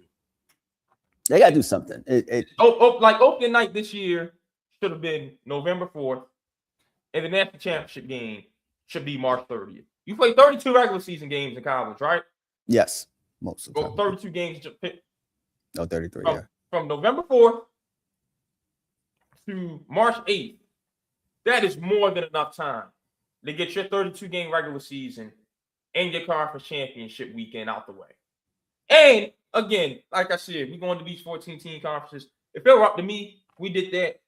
They gotta do something. Like opening night this year should have been November 4th, and the national championship game should be March 30th. You play 32 regular season games in college, right? Yes, most of the time. 32 games. No, 33. From November 4th to March 8th, that is more than enough time to get your 32 game regular season and your conference championship weekend out the way. And again, like I said, we're going to these 14 team conferences. If it were up to me, we did that.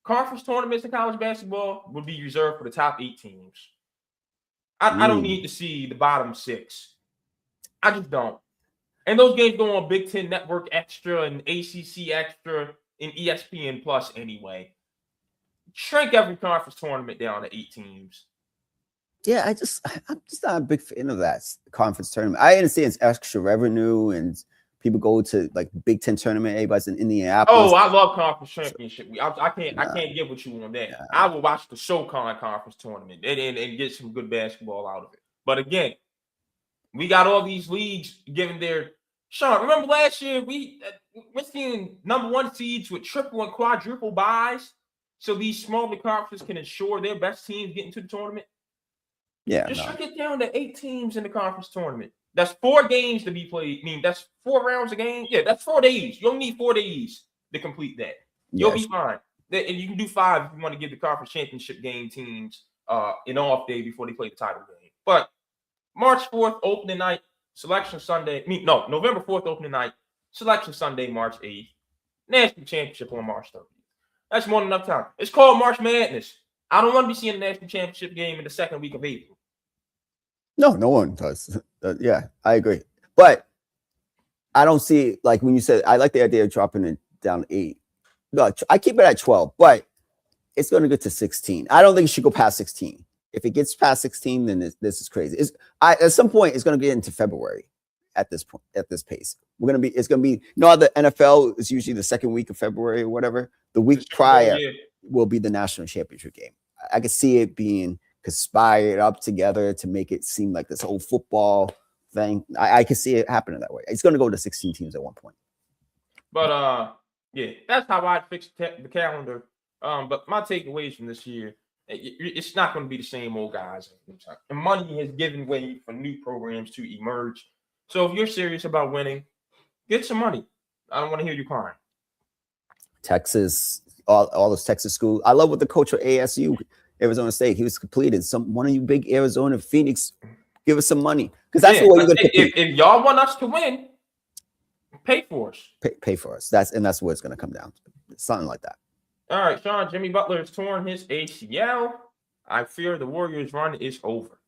Conference tournaments in college basketball would be reserved for the top 8 teams. I don't need to see the bottom 6. I just don't. And those games go on Big Ten Network Extra and ACC Extra and ESPN Plus anyway. Shrink every conference tournament down to 8 teams. Yeah, I'm just not a big fan of that conference tournament. I understand it's extra revenue and people go to like Big Ten tournament. Everybody's in Indianapolis. Oh, I love conference championship. I can't get with you on that. Yeah. I will watch the SoCon conference tournament and get some good basketball out of it. But again, we got all these leagues giving their Sean. Remember last year we're seeing number 1 seeds with triple and quadruple buys, so these smaller conferences can ensure their best teams get into the tournament. Yeah, just shrink it down to 8 teams in the conference tournament. That's 4 games to be played. I mean, that's 4 rounds a game. Yeah, that's 4 days. You don't need 4 days to complete that. You'll be fine. And you can do 5 if you want to give the conference championship game teams an off day before they play the title game. But March 4th, opening night, selection Sunday. November 4th, opening night, selection Sunday, March 8th. National championship on March 30th. That's more than enough time. It's called March Madness. I don't want to be seeing the national championship game in the second week of April. No one does. Yeah, I agree. But I don't see, like when you said, I like the idea of dropping it down to 8. No, I keep it at 12, but it's going to get to 16. I don't think it should go past 16. If it gets past 16, then this is crazy. At some point, it's going to get into February at this point, at this pace. It's going to be, the NFL is usually the second week of February or whatever. The week prior will be the national championship game. I could see it being conspired up together to make it seem like this whole football thing. I can see it happening that way. It's going to go to 16 teams at one point. But that's how I'd fix the calendar. But my takeaways from this year, it's not going to be the same old guys. And money has given way for new programs to emerge. So if you're serious about winning, get some money. I don't want to hear you crying. Texas, all those Texas schools. I love what the coach of ASU, Arizona State, he was completed. One of you big Arizona, Phoenix, give us some money. Because that's the way you're going to compete. If y'all want us to win, pay for us. Pay for us. That's what it's going to come down to. Something like that. All right, Sean, Jimmy Butler has torn his ACL. I fear the Warriors' run is over.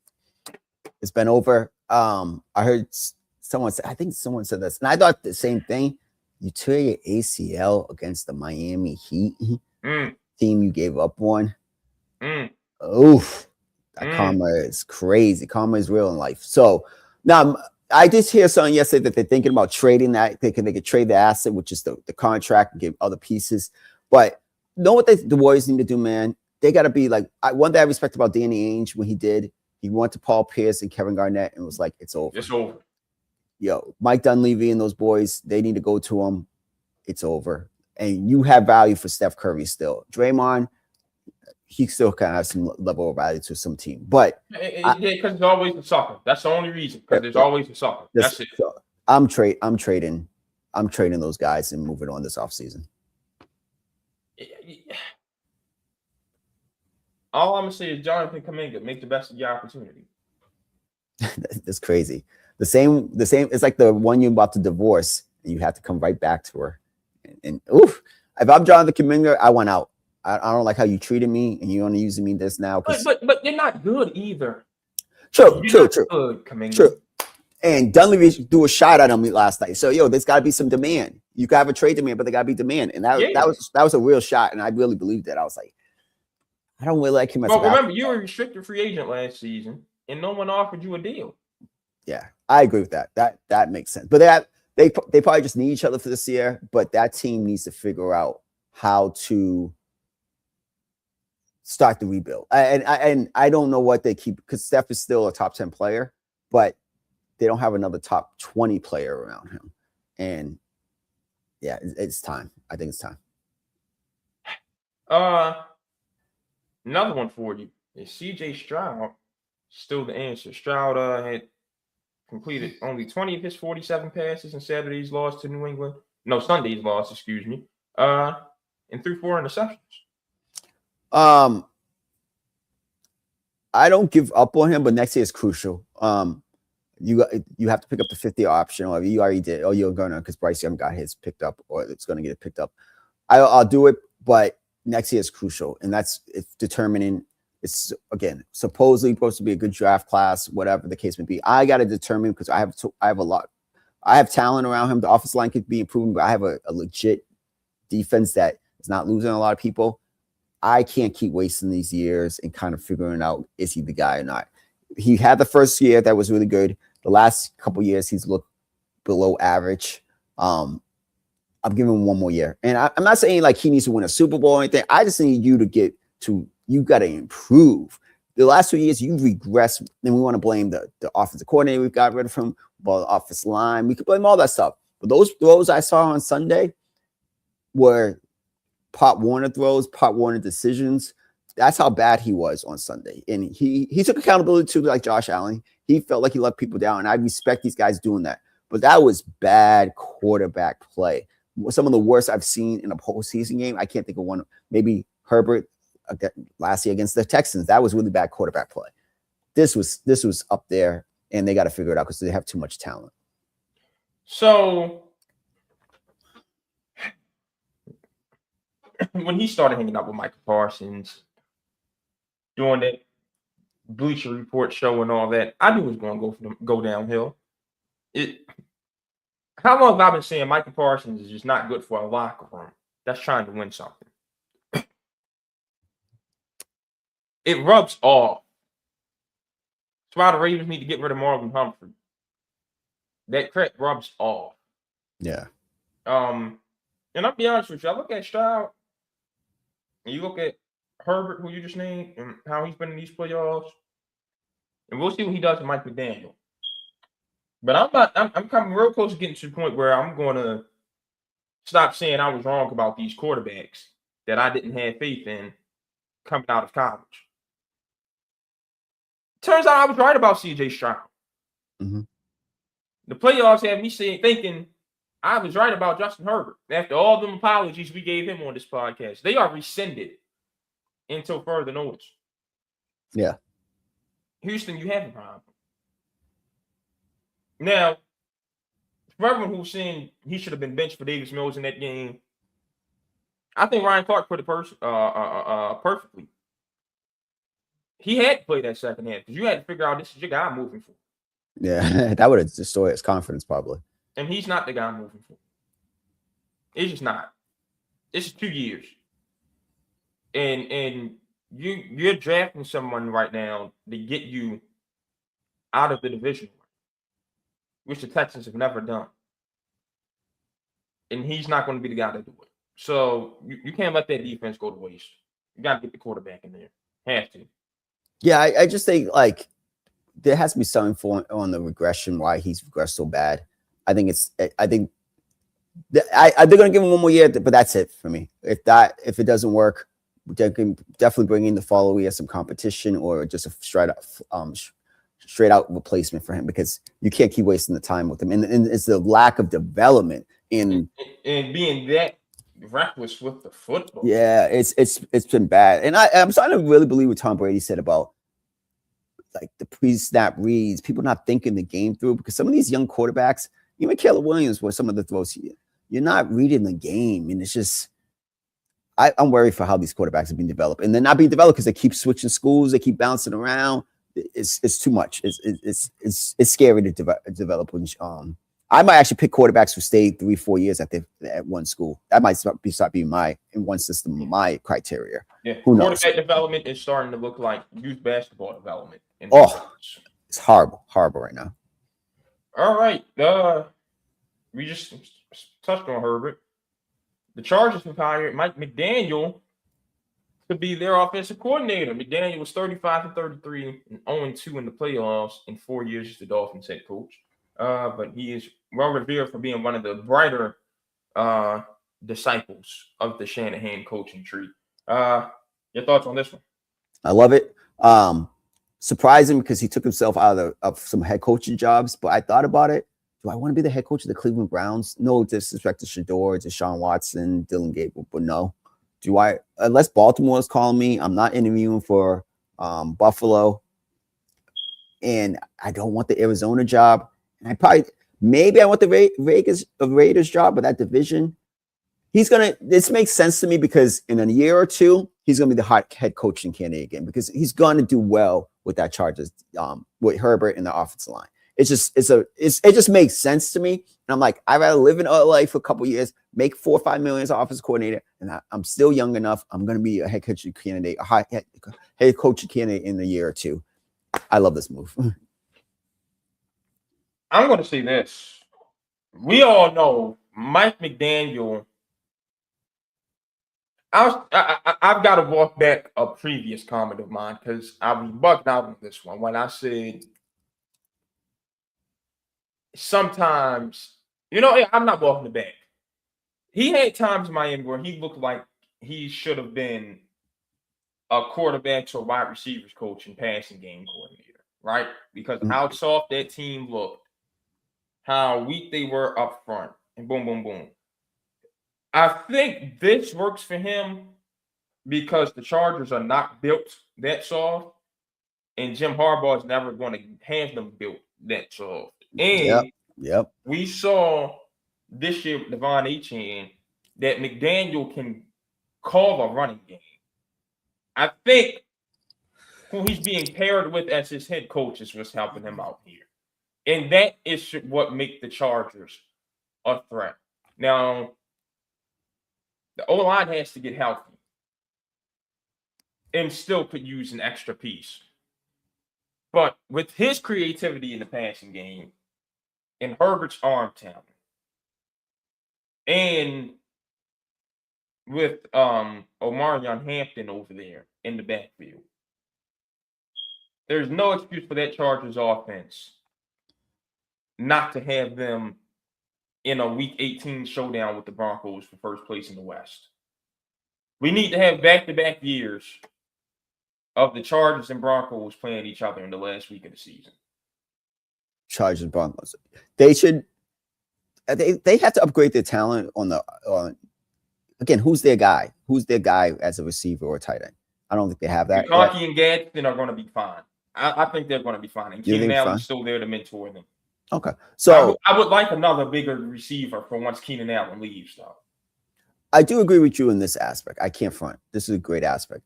It's been over. I heard someone say, I think someone said this, and I thought the same thing. You tear your ACL against the Miami Heat Mm, team you gave up on. mm, Oof, that mm. karma is crazy. Karma is real in life. So now I did hear something yesterday that they're thinking about trading that. They could trade the asset, which is the contract, and give other pieces. But know what the Warriors need to do, man? They got to be like, one thing I respect about Danny Ainge when he went to Paul Pierce and Kevin Garnett and was like, it's over. It's over. Yo, Mike Dunleavy and those boys, they need to go to him. It's over. And you have value for Steph Curry still. Draymond, he still kind of has some level of value to some team. But Yeah, because there's always a sucker. That's the only reason. Because there's always a sucker. That's it. So I'm trading those guys and moving on this offseason. All I'm gonna say is Jonathan Kuminga, make the best of your opportunity. That's crazy. The same. It's like the one you're about to divorce, and you have to come right back to her. And oof, if I'm Jonathan Kuminga, I want out. I don't like how you treated me, and you're only using me this now. But they're not good either. True. Good, Kuminga. True. And Dunleavy threw a shot at him last night. So there's got to be some demand. You can have a trade demand, but there got to be demand. And that was a real shot, and I really believed that. I was like, I don't really like him as well, remember, you were a restricted free agent last season, and no one offered you a deal. Yeah, I agree with that. That makes sense. But they probably just need each other for this year. But that team needs to figure out how to start the rebuild. And I don't know what they keep, because Steph is still a top 10 player, but they don't have another top 20 player around him. And yeah, it's time. I think it's time. Another one for you is CJ Stroud. Still the answer. Stroud had completed only 20 of his 47 passes in Saturday's loss to New England. No, Sunday's loss, excuse me. And threw 4 interceptions. I don't give up on him, but next year is crucial. You have to pick up the 50 option, or you already did. Oh, you're gonna, because Bryce Young got his picked up, or it's gonna get it picked up. I'll do it, but next year is crucial, and it's determining. It's again supposedly supposed to be a good draft class, whatever the case may be. I got to determine, because I have a lot. I have talent around him. The offensive line could be improved, but I have a legit defense that is not losing a lot of people. I can't keep wasting these years and kind of figuring out, is he the guy or not? He had the first year that was really good. The last couple of years, he's looked below average. I'm giving him one more year. And I'm not saying like he needs to win a Super Bowl or anything. I just need you you got to improve. The last 2 years, you've regressed, and we want to blame the offensive coordinator we got rid of him, well, the offensive line. We could blame all that stuff. But those throws I saw on Sunday were Pop Warner throws, Pop Warner decisions. That's how bad he was on Sunday. And he took accountability too, like Josh Allen. He felt like he let people down, and I respect these guys doing that. But that was bad quarterback play. Some of the worst I've seen in a postseason game. I can't think of one. Maybe Herbert last year against the Texans. That was really bad quarterback play. This was up there, and they got to figure it out because they have too much talent. So when he started hanging out with Michael Parsons, doing that Bleacher Report show and all that, I knew it was going to go downhill. How long have I been saying Michael Parsons is just not good for a locker room that's trying to win something? It rubs off. That's why the Ravens need to get rid of Marlon Humphrey. That crap rubs off. Yeah. And I'll be honest with you, I look at Stroud, and you look at Herbert, who you just named, and how he's been in these playoffs, and we'll see what he does with Mike McDaniel. But I'm coming real close to getting to the point where I'm going to stop saying I was wrong about these quarterbacks that I didn't have faith in coming out of college. Turns out I was right about CJ Stroud. Mm-hmm. The playoffs have me thinking I was right about Justin Herbert. After all them apologies we gave him on this podcast, they are rescinded until further notice. Yeah. Houston, you have a problem. Now, for everyone who's saying he should have been benched for Davis Mills in that game, I think Ryan Clark put it perfectly. He had to play that second half because you had to figure out this is your guy I'm moving for. Yeah, that would have destroyed his confidence probably. And he's not the guy I'm moving for. It's just not. It's 2 years, and you're drafting someone right now to get you out of the division, which the Texans have never done, and he's not going to be the guy to do it. So you can't let that defense go to waste. You got to get the quarterback in there. Have to. Yeah, I just think like there has to be something on the regression why he's regressed so bad. I think they're going to give him one more year, but that's it for me. If it doesn't work, they can definitely bring in the following year some competition or just a straight out replacement for him, because you can't keep wasting the time with him. And it's the lack of development in and being that reckless with the football. Yeah, it's been bad. And I'm starting to really believe what Tom Brady said about like the pre-snap reads, people not thinking the game through, because some of these young quarterbacks, even Caleb Williams, where some of the throws, you're not reading the game. And it's just, I'm worried for how these quarterbacks are being developed. And they're not being developed because they keep switching schools, they keep bouncing around. It's too much. It's scary to develop. I might actually pick quarterbacks who stayed 3-4 years at one school. That might start being in one system, my criteria. Yeah, who knows? Quarterback development is starting to look like youth basketball development. It's horrible right now. All right, we just touched on Herbert. The Chargers have hired Mike McDaniel to be their offensive coordinator. McDaniel was 35-33 and 0-2 in the playoffs in 4 years as the Dolphins head coach. But he is well revered for being one of the brighter disciples of the Shanahan coaching tree. Your thoughts on this one? I love it. Surprising because he took himself out of some head coaching jobs, but I thought about it. Do I want to be the head coach of the Cleveland Browns? No disrespect to Shador, to Deshaun Watson, Dylan Gable, but no. Do I? Unless Baltimore is calling me, I'm not interviewing for Buffalo, and I don't want the Arizona job. And maybe I want the Raiders job, but that division, this makes sense to me because in a year or two, he's going to be the hot head coaching candidate again, because he's going to do well with that Chargers, with Herbert and the offensive line. It just makes sense to me. And I'm like, I'd rather live in LA for a couple of years, make $4 or $5 million as offensive coordinator, and I'm still young enough. I'm going to be a head coaching candidate, a high head coaching candidate in a year or two. I love this move. I'm going to say this. We all know Mike McDaniel. I've got to walk back a previous comment of mine because I was bugged out on this one when I said sometimes, I'm not walking it back. He had times in Miami where he looked like he should have been a quarterbacks or wide receivers coach and passing game coordinator, right? Because how soft that team looked, how weak they were up front, and boom, boom, boom. I think this works for him because the Chargers are not built that soft, and Jim Harbaugh is never going to have them built that soft. And yep. We saw this year with Devon Achane that McDaniel can call a running game. I think who he's being paired with as his head coach is what's helping him out here. And that is what makes the Chargers a threat. Now, the O-line has to get healthy and still could use an extra piece. But with his creativity in the passing game and Herbert's arm talent, and with Omarion Hampton over there in the backfield, there's no excuse for that Chargers offense not to have them in a Week 18 showdown with the Broncos for first place in the West. We need to have back-to-back years of the Chargers and Broncos playing each other in the last week of the season. Chargers and Broncos. They should. They have to upgrade their talent on. Again, who's their guy? Who's their guy as a receiver or tight end? I don't think they have that. McConkey and Gadsden are going to be fine. I think they're going to be fine. And Keenan Allen's still there to mentor them. Okay, so I would like another bigger receiver for once Keenan Allen leaves, though. I do agree with you in this aspect. I can't front. This is a great aspect.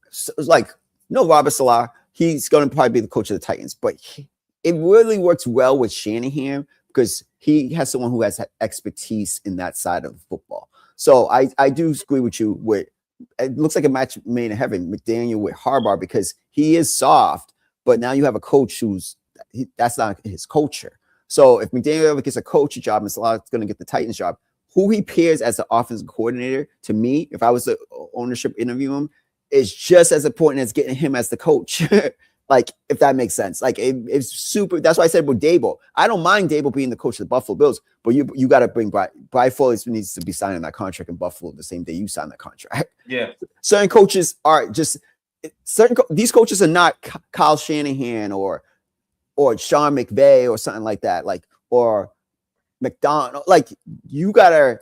So it's like, Robert Saleh, he's going to probably be the coach of the Titans, but it really works well with Shanahan because he has someone who has expertise in that side of football. So I do agree with you with it looks like a match made in heaven, McDaniel with Harbaugh, because he is soft, but now you have a coach that's not his culture. So if McDaniel ever gets a coach job and Salah's going to get the Titans job, who he pairs as the offensive coordinator, to me, if I was the ownership interview him, is just as important as getting him as the coach. Like, if that makes sense. Like, it's super. That's why I said with Dable. I don't mind Dable being the coach of the Buffalo Bills, but you got to bring Brian Flores needs to be signing that contract in Buffalo the same day you sign that contract. Yeah. Certain coaches are just these coaches are not Kyle Shanahan or Sean McVay or something like that, like, or McDonald. Like, you gotta.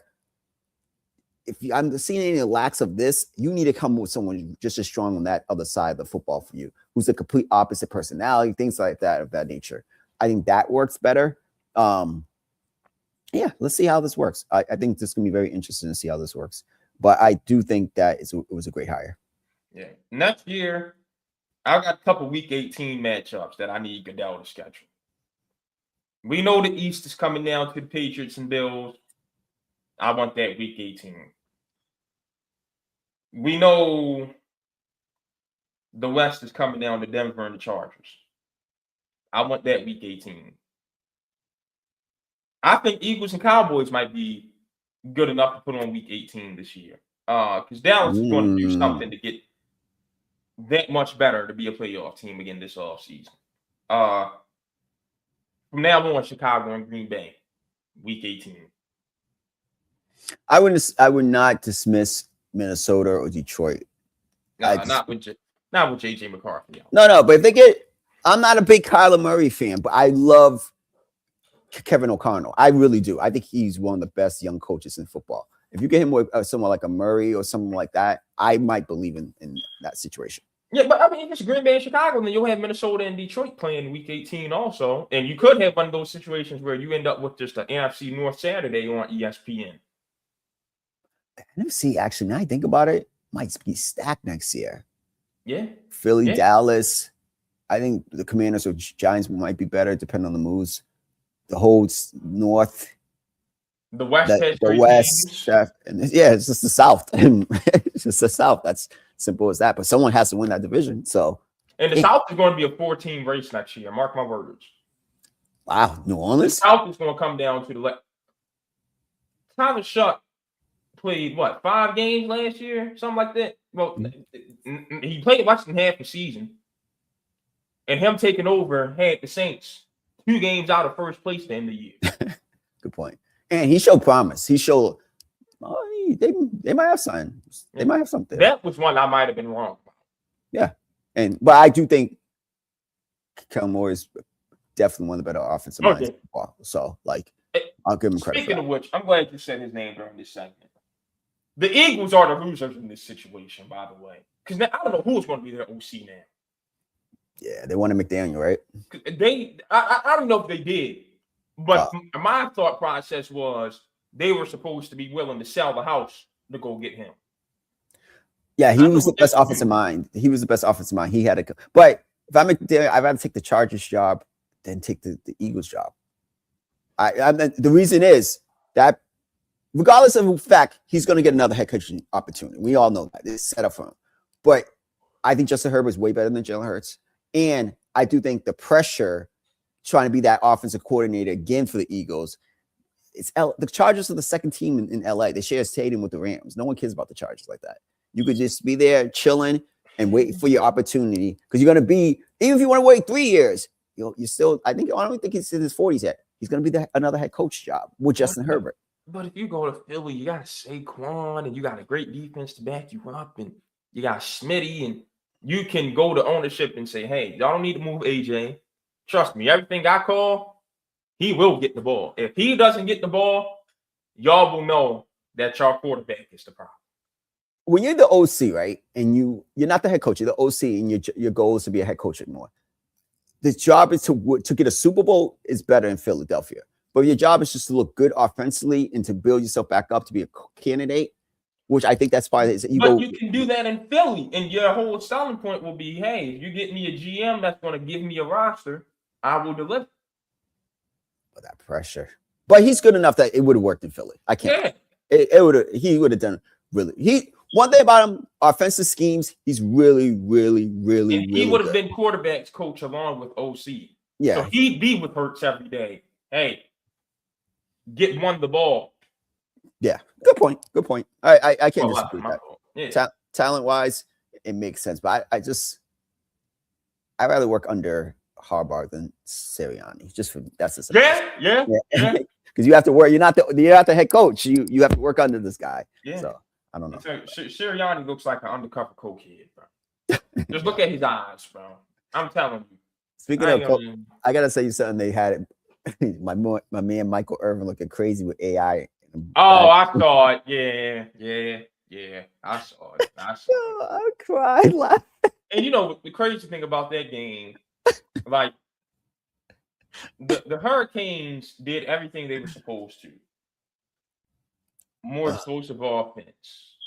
If I'm seeing any lacks of this, you need to come with someone just as strong on that other side of the football for you, who's a complete opposite personality, things like that of that nature. I think that works better. Yeah, let's see how this works. I think this is going to be very interesting to see how this works. But I do think that it was a great hire. Yeah. Next year, I've got a couple Week 18 matchups that I need Goodell to schedule. We know the East is coming down to the Patriots and Bills. I want that Week 18. We know the West is coming down to Denver and the Chargers. I want that Week 18. I think Eagles and Cowboys might be good enough to put on Week 18 this year. Because Dallas is going to do something to get that much better to be a playoff team again this offseason. From now on, Chicago and Green Bay, Week 18. I would not dismiss Minnesota or Detroit. Not with JJ McCarthy. No, but if they get, I'm not a big Kyler Murray fan, but I love Kevin O'Connell. I really do. I think he's one of the best young coaches in football. If you get him with someone like a Murray or someone like that, I might believe in that situation. Yeah, but I mean, if it's Green Bay and Chicago, then you'll have Minnesota and Detroit playing Week 18 also. And you could have one of those situations where you end up with just an NFC North Saturday on ESPN. NFC, actually, now I think about it, might be stacked next year. Yeah. Philly, Dallas. I think the Commanders or Giants might be better, depending on the moves. The whole North. The West has the West. Yeah, it's just the South. It's just the South. That's simple as that. But someone has to win that division. So. And the South is going to be a 4-team race next year. Mark my words. Wow. New Orleans? The South is going to come down to the left. Tyler Shuck played, 5 games last year? Something like that. Well, he played less than half the season. And him taking over had the Saints 2 games out of first place to end the year. Good point. And he showed promise. He showed they might have something. They might have something. That was one I might have been wrong. Yeah. But I do think Kellen Moore is definitely one of the better offensive minds in football. So, I'll give him credit. Speaking of which, I'm glad you said his name during this segment. The Eagles are the losers in this situation, by the way. Because I don't know who's going to be their OC now. Yeah, they wanted McDaniel, right? I don't know if they did. But my thought process was they were supposed to be willing to sell the house to go get him. Yeah, he was the best offensive mind. He was the best offensive mind. He had a but if I'm McDaniel, I'd rather take the Chargers job than take the Eagles job. The reason is that regardless of the fact, he's going to get another head coaching opportunity. We all know that. It's set up for him. But I think Justin Herbert is way better than Jalen Hurts. And I do think the pressure trying to be that offensive coordinator again for the Eagles, the Chargers are the second team in LA. They share a stadium with the Rams. No one cares about the Chargers like that. You could just be there chilling and wait for your opportunity because you're going to be, even if you want to wait 3 years, you're still, I don't think he's in his 40s yet. He's going to be another head coach job with Justin Herbert. But if you go to Philly, you got Saquon and you got a great defense to back you up and you got Smitty and you can go to ownership and say, hey, y'all don't need to move AJ. Trust me, everything I call, he will get the ball. If he doesn't get the ball, y'all will know that your quarterback is the problem. When you're the OC, right, and you're not the head coach, you're the OC, and your goal is to be a head coach anymore. The job is to get a Super Bowl is better in Philadelphia. But your job is just to look good offensively and to build yourself back up to be a candidate, which I think that's part of it. You can do that in Philly, and your whole selling point will be, hey, if you get me a GM that's going to give me a roster, I will deliver. that pressure. But he's good enough that it would have worked in Philly. I can't. Yeah. He would have done really. One thing about him, offensive schemes, he's really He would have good. been quarterbacks coach along with OC. Yeah. So he'd be with Hurts every day. Hey, get one the ball. Yeah. Good point. I can't disagree with that. Yeah. Talent wise, it makes sense. But I'd rather work under Harbaugh than Sirianni. Just for that's the Yeah. Because you have to work. You're not the head coach. You have to work under this guy. Yeah. So I don't know. Sirianni looks like an undercover cokehead, bro. Just look at his eyes, bro. I'm telling you. Speaking of, I gotta say you something. They had it. my man Michael Irvin looking crazy with AI. Oh, I saw it. Yeah. I saw it. I cried laughing. And you know the crazy thing about that game, like the Hurricanes did everything they were supposed to. More explosive offense.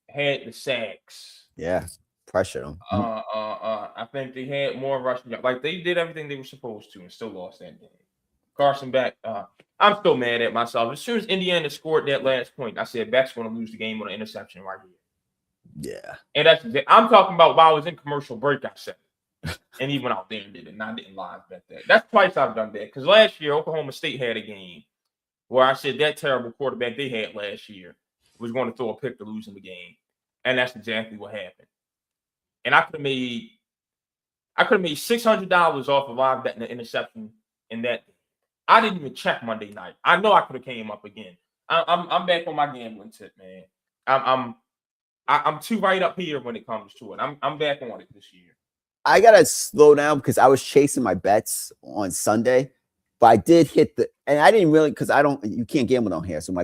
Had the sacks. Yeah, pressure them. I think they had more rushing. Like they did everything they were supposed to and still lost that game. Carson Beck. I'm still mad at myself. As soon as Indiana scored that last point, I said Beck's going to lose the game on an interception right here. Yeah. And I'm talking about while I was in commercial break, I said it. And he went out there and did it. And I didn't live bet that. That's twice I've done that. Because last year, Oklahoma State had a game where I said that terrible quarterback they had last year was going to throw a pick to lose in the game. And that's exactly what happened. And I could have made $600 off of live betting the interception in that game. I didn't even check Monday night. I know I could have came up again. I'm back on my gambling tip, man. I'm too right up here when it comes to it. I'm back on it this year. I gotta slow down because I was chasing my bets on Sunday, but I did hit and I didn't really because you can't gamble down here. So we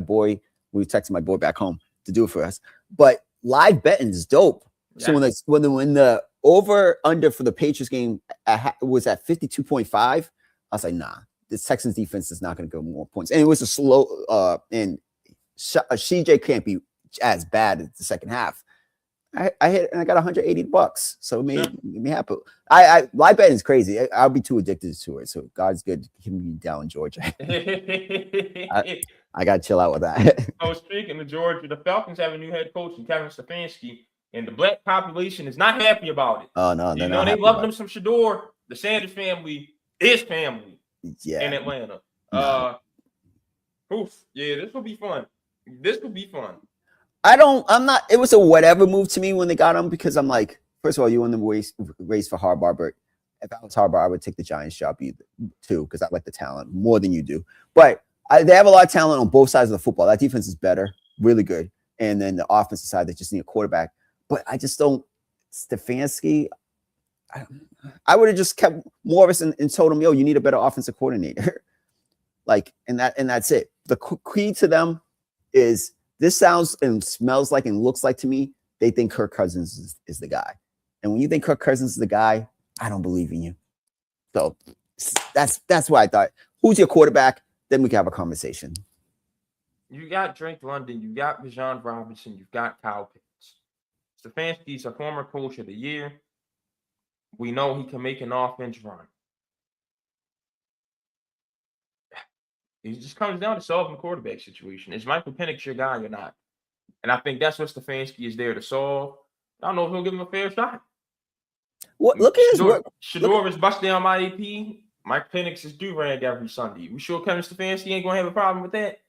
texted my boy back home to do it for us. But live betting is dope. Yeah. So when the over under for the Patriots game was at 52.5, I was like, nah. The Texans defense is not going to go more points. And it was a slow and CJ can't be as bad as the second half. I hit and I got $180. So it made me happy. Live betting is crazy. I'll be too addicted to it. So God's good keeping me down in Georgia. I got to chill out with that. Oh, speaking of Georgia, the Falcons have a new head coach, Kevin Stefanski, and the black population is not happy about it. Oh, no. You know, they love them some Shador. The Sanders family is family. Yeah, in Atlanta. Yeah, this will be fun. It was a whatever move to me when they got him because I'm like, first of all, you won the race for Harbaugh, but if I was Harbaugh, I would take the Giants job too because I like the talent more than you do. But they have a lot of talent on both sides of the football. That defense is better, really good. And then the offensive side, they just need a quarterback. But I just don't, Stefanski, I would have just kept Morris and told him, yo, you need a better offensive coordinator. And that's it. The key to them is this sounds and smells like and looks like to me, they think Kirk Cousins is the guy. And when you think Kirk Cousins is the guy, I don't believe in you. So that's why I thought, who's your quarterback? Then we can have a conversation. You got Drake London, you got Bijan Robinson, you've got Kyle Pitts. Stefanski's a former coach of the year. We know he can make an offense run. It just comes down to solving the quarterback situation. Is Michael Penix your guy or not? And I think that's what Stefanski is there to solve. I don't know if he'll give him a fair shot. Look at his work. Shador is busting down my AP. Mike Penix is do-rag every Sunday. We sure Kevin Stefanski ain't going to have a problem with that?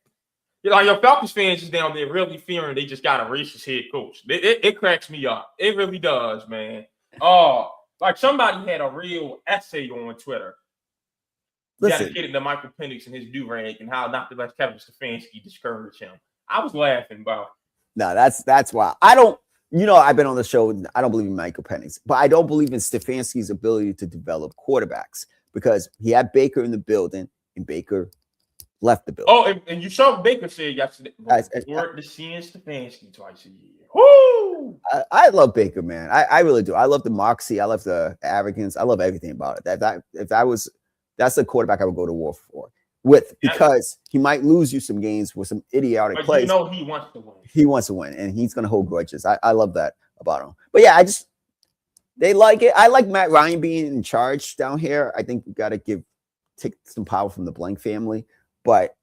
Your Falcons fans is down there really fearing they just got a racist head coach. It cracks me up. It really does, man. Oh, like somebody had a real essay on Twitter dedicated to Michael Penix and his do-rag and how not to let Kevin Stefanski discourage him. I was laughing, bro. No, that's why. I've been on the show. I don't believe in Michael Penix, but I don't believe in Stefanski's ability to develop quarterbacks because he had Baker in the building and Baker left the building. Oh, and you saw what Baker said yesterday. Work to seeing Stefanski twice a year. Woo! I love Baker, man. I really do. I love the moxie. I love the arrogance. I love everything about it. That's the quarterback I would go to war because he might lose you some games with some idiotic plays. You know he wants to win. He wants to win, and he's going to hold grudges. I love that about him. But yeah, they like it. I like Matt Ryan being in charge down here. I think we got to give take some power from the Blank family, but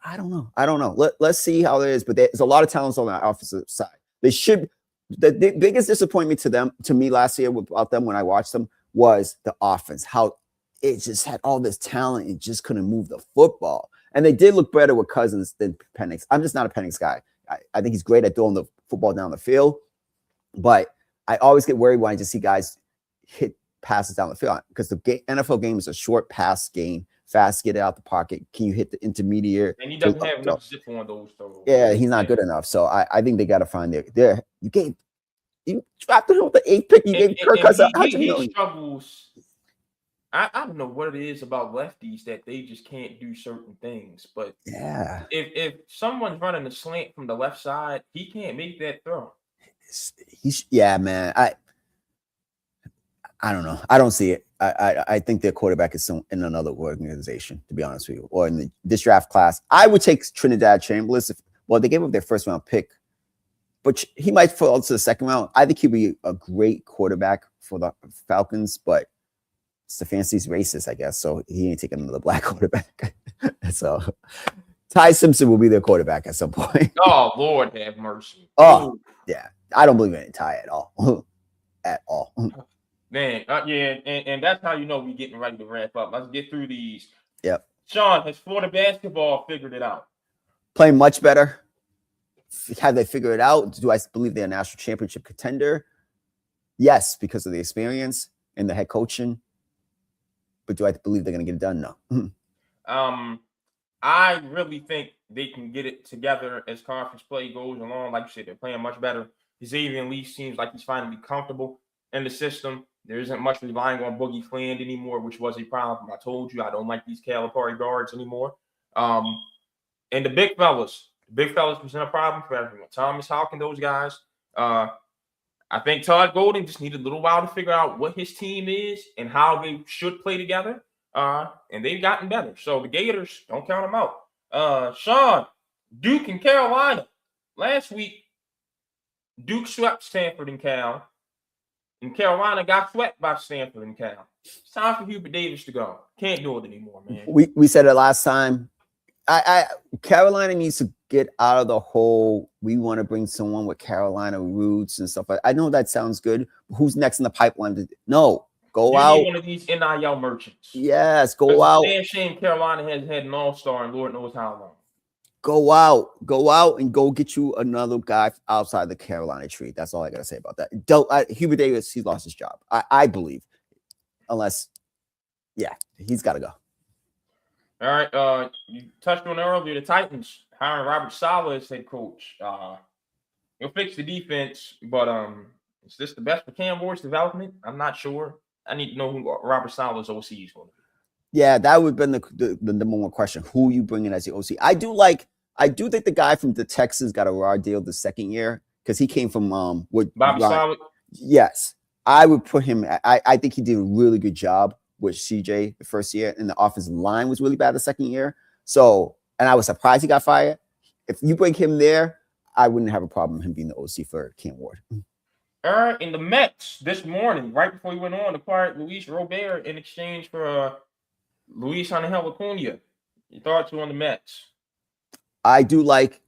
I don't know. I don't know. Let's see how it is. But there's a lot of talents on the offensive side. They should. The biggest disappointment to me last year about them when I watched them was the offense. How it just had all this talent and just couldn't move the football. And they did look better with Cousins than Penix. I'm just not a Penix guy. I think he's great at throwing the football down the field, but I always get worried when I just see guys hit passes down the field because the NFL game is a short pass game. Fast, get it out the pocket. Can you hit the intermediate? And he doesn't have enough zip on those throws. Yeah, he's not good enough. So I think they got to find their. You drafted him with the 8th pick. You gave Kirk Cousins he struggles. I don't know what it is about lefties that they just can't do certain things. But yeah, if someone's running a slant from the left side, he can't make that throw. Man. I don't know. I don't see it. I think their quarterback is in another organization, to be honest with you, or in this draft class. I would take Trinidad Chambers. They gave up their first round pick, but he might fall to the second round. I think he'd be a great quarterback for the Falcons, but Stefanski's racist, I guess, so he ain't taking another black quarterback. So Ty Simpson will be their quarterback at some point. Oh, Lord have mercy. Oh, yeah. I don't believe in Ty at all. At all. Man, and that's how you know we're getting ready to wrap up. Let's get through these. Yep. Sean, has Florida basketball figured it out? Playing much better. Have they figured it out? Do I believe they're a national championship contender? Yes, because of the experience and the head coaching. But do I believe they're going to get it done? No. I really think they can get it together as conference play goes along. Like you said, they're playing much better. Xavier Lee seems like he's finally comfortable in the system. There isn't much relying on Boogie Fland anymore, which was a problem. I told you I don't like these Calipari guards anymore. And the big fellas present a problem for everyone. Thomas Hawk and those guys. I think Todd Golden just needed a little while to figure out what his team is and how they should play together. And they've gotten better. So the Gators, don't count them out. Sean, Duke and Carolina. Last week, Duke swept Stanford and Cal. And Carolina got swept by Stanford and Cal. It's time for Hubert Davis to go. Can't do it anymore, man. We said it last time. Carolina needs to get out of the whole, we want to bring someone with Carolina roots and stuff. I know that sounds good. Who's next in the pipeline? No, go out. One of these NIL merchants. Yes, go out. It's a shame Carolina has had an all-star and Lord knows how long. Go out and go get you another guy outside the Carolina tree. That's all I got to say about that. Hubert Davis, he lost his job. I believe. Unless, he's got to go. All right. You touched on earlier, the Titans hiring Robert Saleh as head coach. He'll fix the defense, but is this the best for Cam Ward's development? I'm not sure. I need to know who Robert Saleh's OC is going to be. Yeah, that would have been the number one question. Who you bringing as the OC? I do think the guy from the Texans got a raw deal the second year because he came from with Bobby Saleh. Yes, I would put him. I think he did a really good job with CJ the first year, and the offensive line was really bad the second year. So, and I was surprised he got fired. If you bring him there, I wouldn't have a problem with him being the OC for Cam Ward. All right, and the Mets this morning, right before we went on, acquired Luis Robert in exchange for Luis Angel Acuna. Your thoughts on the Mets? I do like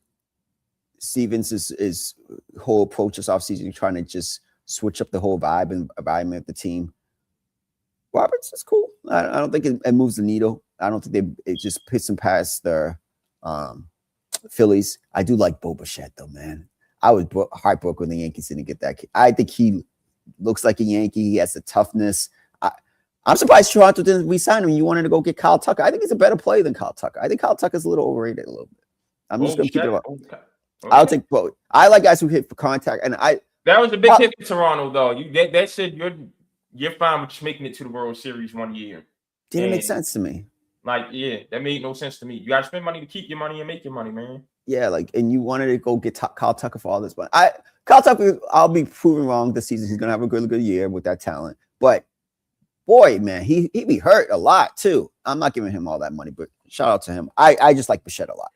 Stevens' whole approach this offseason, trying to just switch up the whole vibe and environment of the team. Roberts is cool. I don't think it moves the needle. I don't think it just puts them past the Phillies. I do like Bo Bichette, though, man. I was heartbroken when the Yankees didn't get that kid. I think he looks like a Yankee. He has the toughness. I'm surprised Toronto didn't re-sign him. You wanted to go get Kyle Tucker. I think he's a better player than Kyle Tucker. I think Kyle Tucker's a little overrated a little bit. I'm just going to keep it up. Okay. I'll take both. I like guys who hit for contact. And that was a big hit for Toronto, though. That said you're fine with just making it to the World Series one year. Didn't make sense to me. That made no sense to me. You got to spend money to keep your money and make your money, man. Yeah, and you wanted to go get Kyle Tucker for all this, but Kyle Tucker, I'll be proven wrong this season. He's gonna have a really good year with that talent. But boy, man, he be hurt a lot too. I'm not giving him all that money, but shout out to him. I just like Bichette a lot.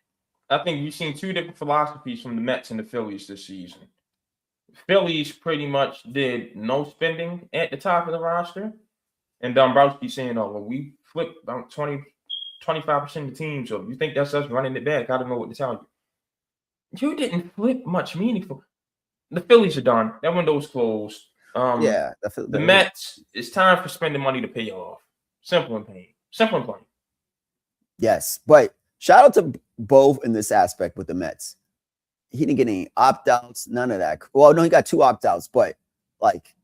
I think we've seen two different philosophies from the Mets and the Phillies this season. Phillies pretty much did no spending at the top of the roster, and Dombrowski saying, "Oh, well, we flipped about 25% of the team. So if you think that's us running it back, I don't know what to tell you. You didn't flip much meaningful. The Phillies are done. That window's closed. Yeah, The Mets, it's time for spending money to pay off. Simple and plain. Simple and plain. Yes, but shout out to Bo in this aspect with the Mets. He didn't get any opt-outs, none of that. Well, no, he got 2 opt-outs, but like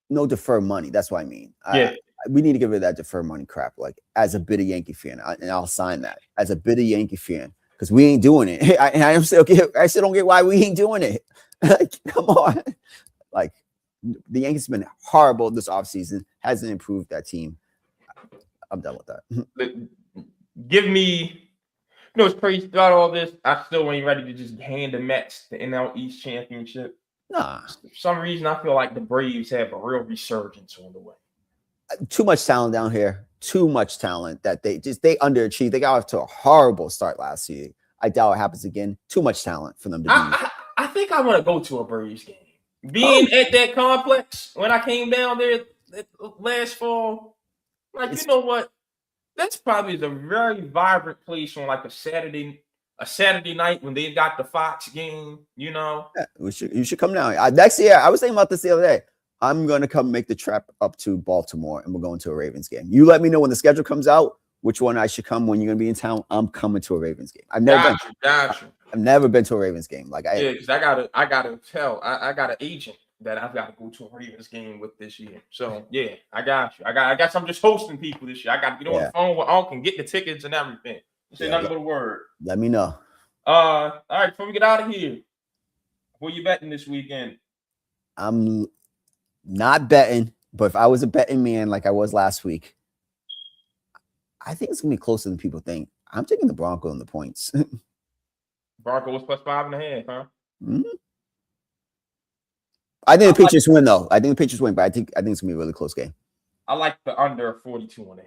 no deferred money. That's what I mean. Yeah. We need to get rid of that deferred money crap. Like as a bitter Yankee fan, and I'll sign that as a bitter Yankee fan because we ain't doing it. I still don't get why we ain't doing it. Like, come on. Like the Yankees have been horrible this offseason. Hasn't improved that team. I'm done with that. Give me, it's crazy about all this. I still ain't ready to just hand the Mets the NL East championship. Nah. For some reason, I feel like the Braves have a real resurgence on the way. Too much talent down here. Too much talent that they underachieved. They got off to a horrible start last year. I doubt it happens again. Too much talent for them to be. I think I want to go to a Braves game. Being at that complex when I came down there last fall, like, you know what? That's probably the very vibrant place on like a Saturday night when they've got the Fox game, Yeah, you should come down. Next year, I was thinking about this the other day. I'm going to come make the trip up to Baltimore and we're going to a Ravens game. You let me know when the schedule comes out, which one I should come when you're going to be in town. I'm coming to a Ravens game. I've never been to a Ravens game. Because I got an agent that I've got to go to a Ravens game with this year. So yeah, I got you. I got some just hosting people this year. I got to get on the phone with Unc and get the tickets and everything. Say nothing but a word. Let me know. All right, before we get out of here, who you betting this weekend? I'm not betting, but if I was a betting man like I was last week, I think it's gonna be closer than people think. I'm taking the Broncos on the points. Broncos plus 5.5, huh? Mm-hmm. I think the Patriots win, though. I think the Patriots win, but I think it's gonna be a really close game. I like the under 42.5.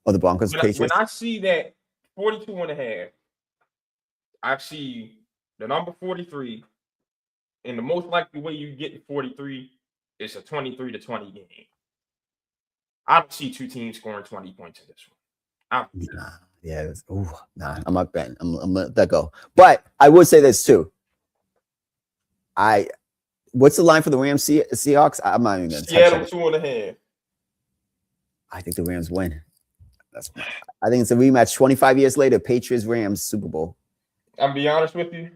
Oh, the Broncos, Patriots. When I see that 42.5, I see the number 43, and the most likely way you get to 43 is a 23-20 game. I don't see two teams scoring 20 points in this one. I'm not betting. I'm let that go. But I would say this too. What's the line for the Rams Seahawks? I'm not even going to Seattle 2.5. I think the Rams win. I think it's a rematch 25 years later, Patriots Rams Super Bowl. I'll be honest with you.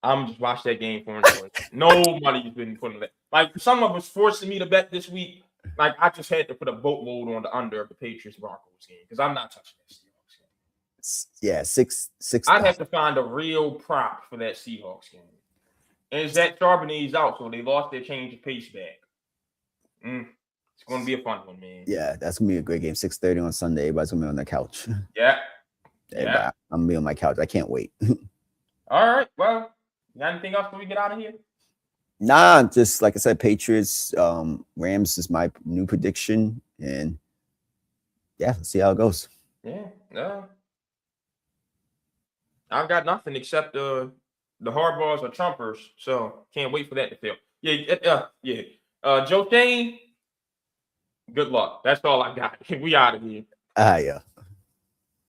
I'm just watch that game for enjoyment. Nobody's been putting that. Like some of us forcing me to bet this week. Like I just had to put a boatload on the under of the Patriots Broncos game because I'm not touching that Seahawks game. Yeah, six. I'd have to find a real prop for that Seahawks game. And Zach Charbonnet's out, so they lost their change of pace back. It's going to be a fun one, man. Yeah, that's going to be a great game. 6:30 on Sunday. Everybody's going to be on the couch. Yeah. I'm going to be on my couch. I can't wait. All right. Well, you got anything else before we get out of here? Nah, just like I said, Patriots, Rams is my new prediction. And yeah, let's see how it goes. Yeah. I've got nothing except the Hardballs are Trumpers, so can't wait for that to fail. Yeah. Joe Kane, good luck. That's all I got. We out of here. Yeah.